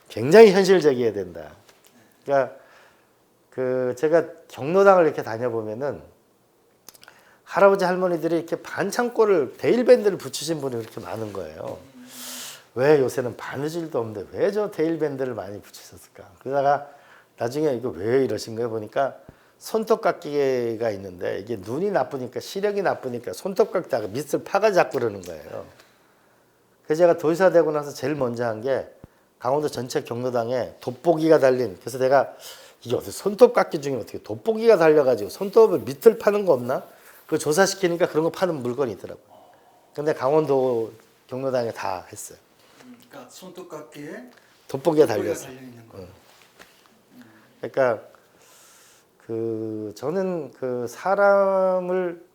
굉장히 현실적이어야 된다. 그러니까 제가 경로당을 이렇게 다녀보면은 할아버지 할머니들이 이렇게 반창고를 데일밴드를 붙이신 분이 그렇게 많은 거예요. 왜 요새는 바느질도 없는데 왜 저 데일밴드를 많이 붙이셨을까? 그러다가 나중에 이거 왜 이러신 거예요? 보니까 손톱깎이가 있는데 이게 눈이 나쁘니까 시력이 나쁘니까 손톱깎다가 밑을 파가 자꾸 그러는 거예요. 그래서 제가 도지사 되고 나서 제일 먼저 한 게 강원도 전체 경로당에 돋보기가 달린 그래서 내가 이게 어떻게 손톱깎이 중에 어떻게 돋보기가 달려가지고 손톱을 밑을 파는 거 없나? 그 조사시키니까 그런 거 파는 물건이 있더라고요. 근데 강원도 경로당에 다 했어요. 그러니까 손톱깎이에 돋보기가 달려 달렸어요. 있는 거. 그러니까 저는 그 사람을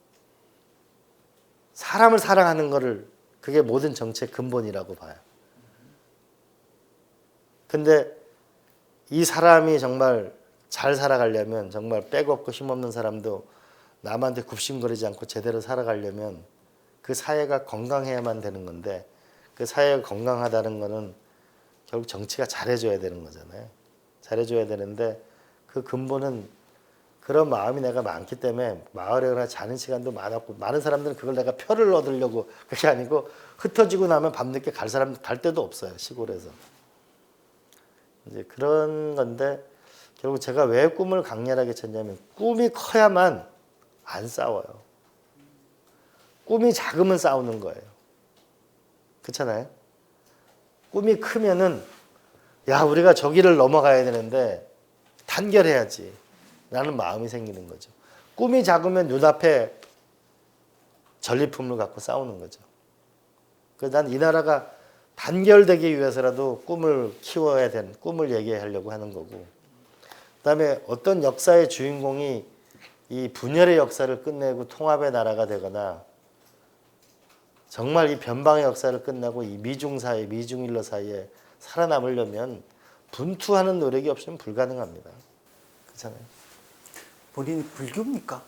사랑하는 거를 그게 모든 정치의 근본이라고 봐요. 근데 이 사람이 정말 잘 살아가려면 정말 빼곡고 힘없는 사람도 남한테 굽신거리지 않고 제대로 살아가려면 그 사회가 건강해야만 되는 건데 그 사회가 건강하다는 거는 결국 정치가 잘해줘야 되는 거잖아요. 잘해줘야 되는데 그 근본은 그런 마음이 내가 많기 때문에 마을에 가서 자는 시간도 많았고 많은 사람들은 그걸 내가 표를 얻으려고 그게 아니고 흩어지고 나면 밤늦게 갈 데도 없어요. 시골에서. 이제 그런 건데 결국 제가 왜 꿈을 강렬하게 쳤냐면 꿈이 커야만 안 싸워요. 꿈이 작으면 싸우는 거예요. 그렇잖아요. 꿈이 크면은 야 우리가 저기를 넘어가야 되는데 단결해야지 라는 마음이 생기는 거죠. 꿈이 작으면 눈앞에 전리품을 갖고 싸우는 거죠. 그래서 난 이 나라가 단결되기 위해서라도 꿈을 키워야 되는, 꿈을 얘기하려고 하는 거고 그다음에 어떤 역사의 주인공이 이 분열의 역사를 끝내고 통합의 나라가 되거나 정말 이 변방의 역사를 끝내고 이 미중 사회, 미중일러 사이에 살아남으려면 분투하는 노력이 없으면 불가능합니다. 그렇잖아요. 본인이 불교입니까?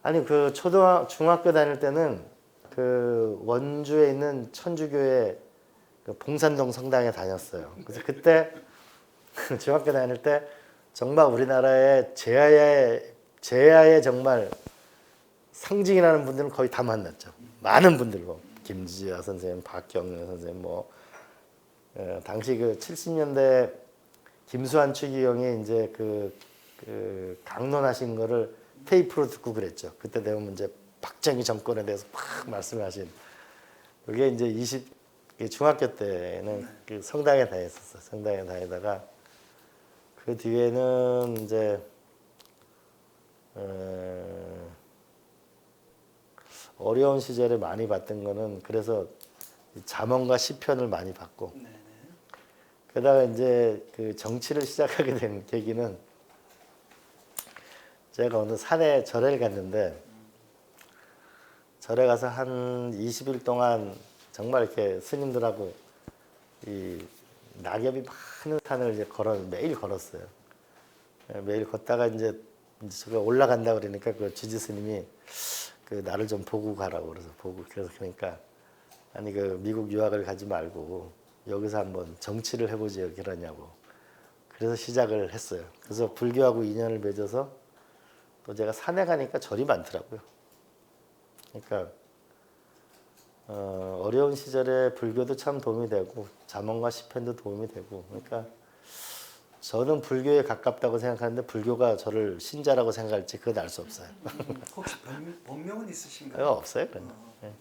아니 중학교 다닐 때는 그 원주에 있는 천주교의 그 봉산동 성당에 다녔어요. 그래서 그때 중학교 다닐 때 정말 우리나라의 제야의 정말 상징이라는 분들은 거의 다 만났죠. 많은 분들 뭐 김지아 선생님, 박경래 선생님 당시 그 70년대 김수환 추기경이 이제 그 강론하신 거를 테이프로 듣고 그랬죠. 그때 되면 이제 박정희 정권에 대해서 막 말씀하신 그게 이제 중학교 때는 그 성당에 다녔었어. 성당에 다니다가 그 뒤에는 이제 어려운 시절에 많이 봤던 거는 그래서 잠언과 시편을 많이 봤고 게다가 이제 그 정치를 시작하게 된 계기는 제가 어느 산에 절에를 갔는데 절에 가서 한 20일 동안 정말 이렇게 스님들하고 이 낙엽이 많은 산을 이제 매일 걸었어요. 매일 걷다가 이제 제가 올라간다 그러니까 그 지지 스님이 그 나를 좀 보고 가라고 그래서 그러니까 아니 그 미국 유학을 가지 말고 여기서 한번 정치를 해보지 그러냐고. 그래서 시작을 했어요. 그래서 불교하고 인연을 맺어서 또 제가 산에 가니까 절이 많더라고요. 그러니까 어려운 시절에 불교도 참 도움이 되고 잠언과 시편도 도움이 되고 그러니까 저는 불교에 가깝다고 생각하는데 불교가 저를 신자라고 생각할지 그건 알 수 없어요. 혹시 본명은 있으신가요? 없어요 그런 거. 예.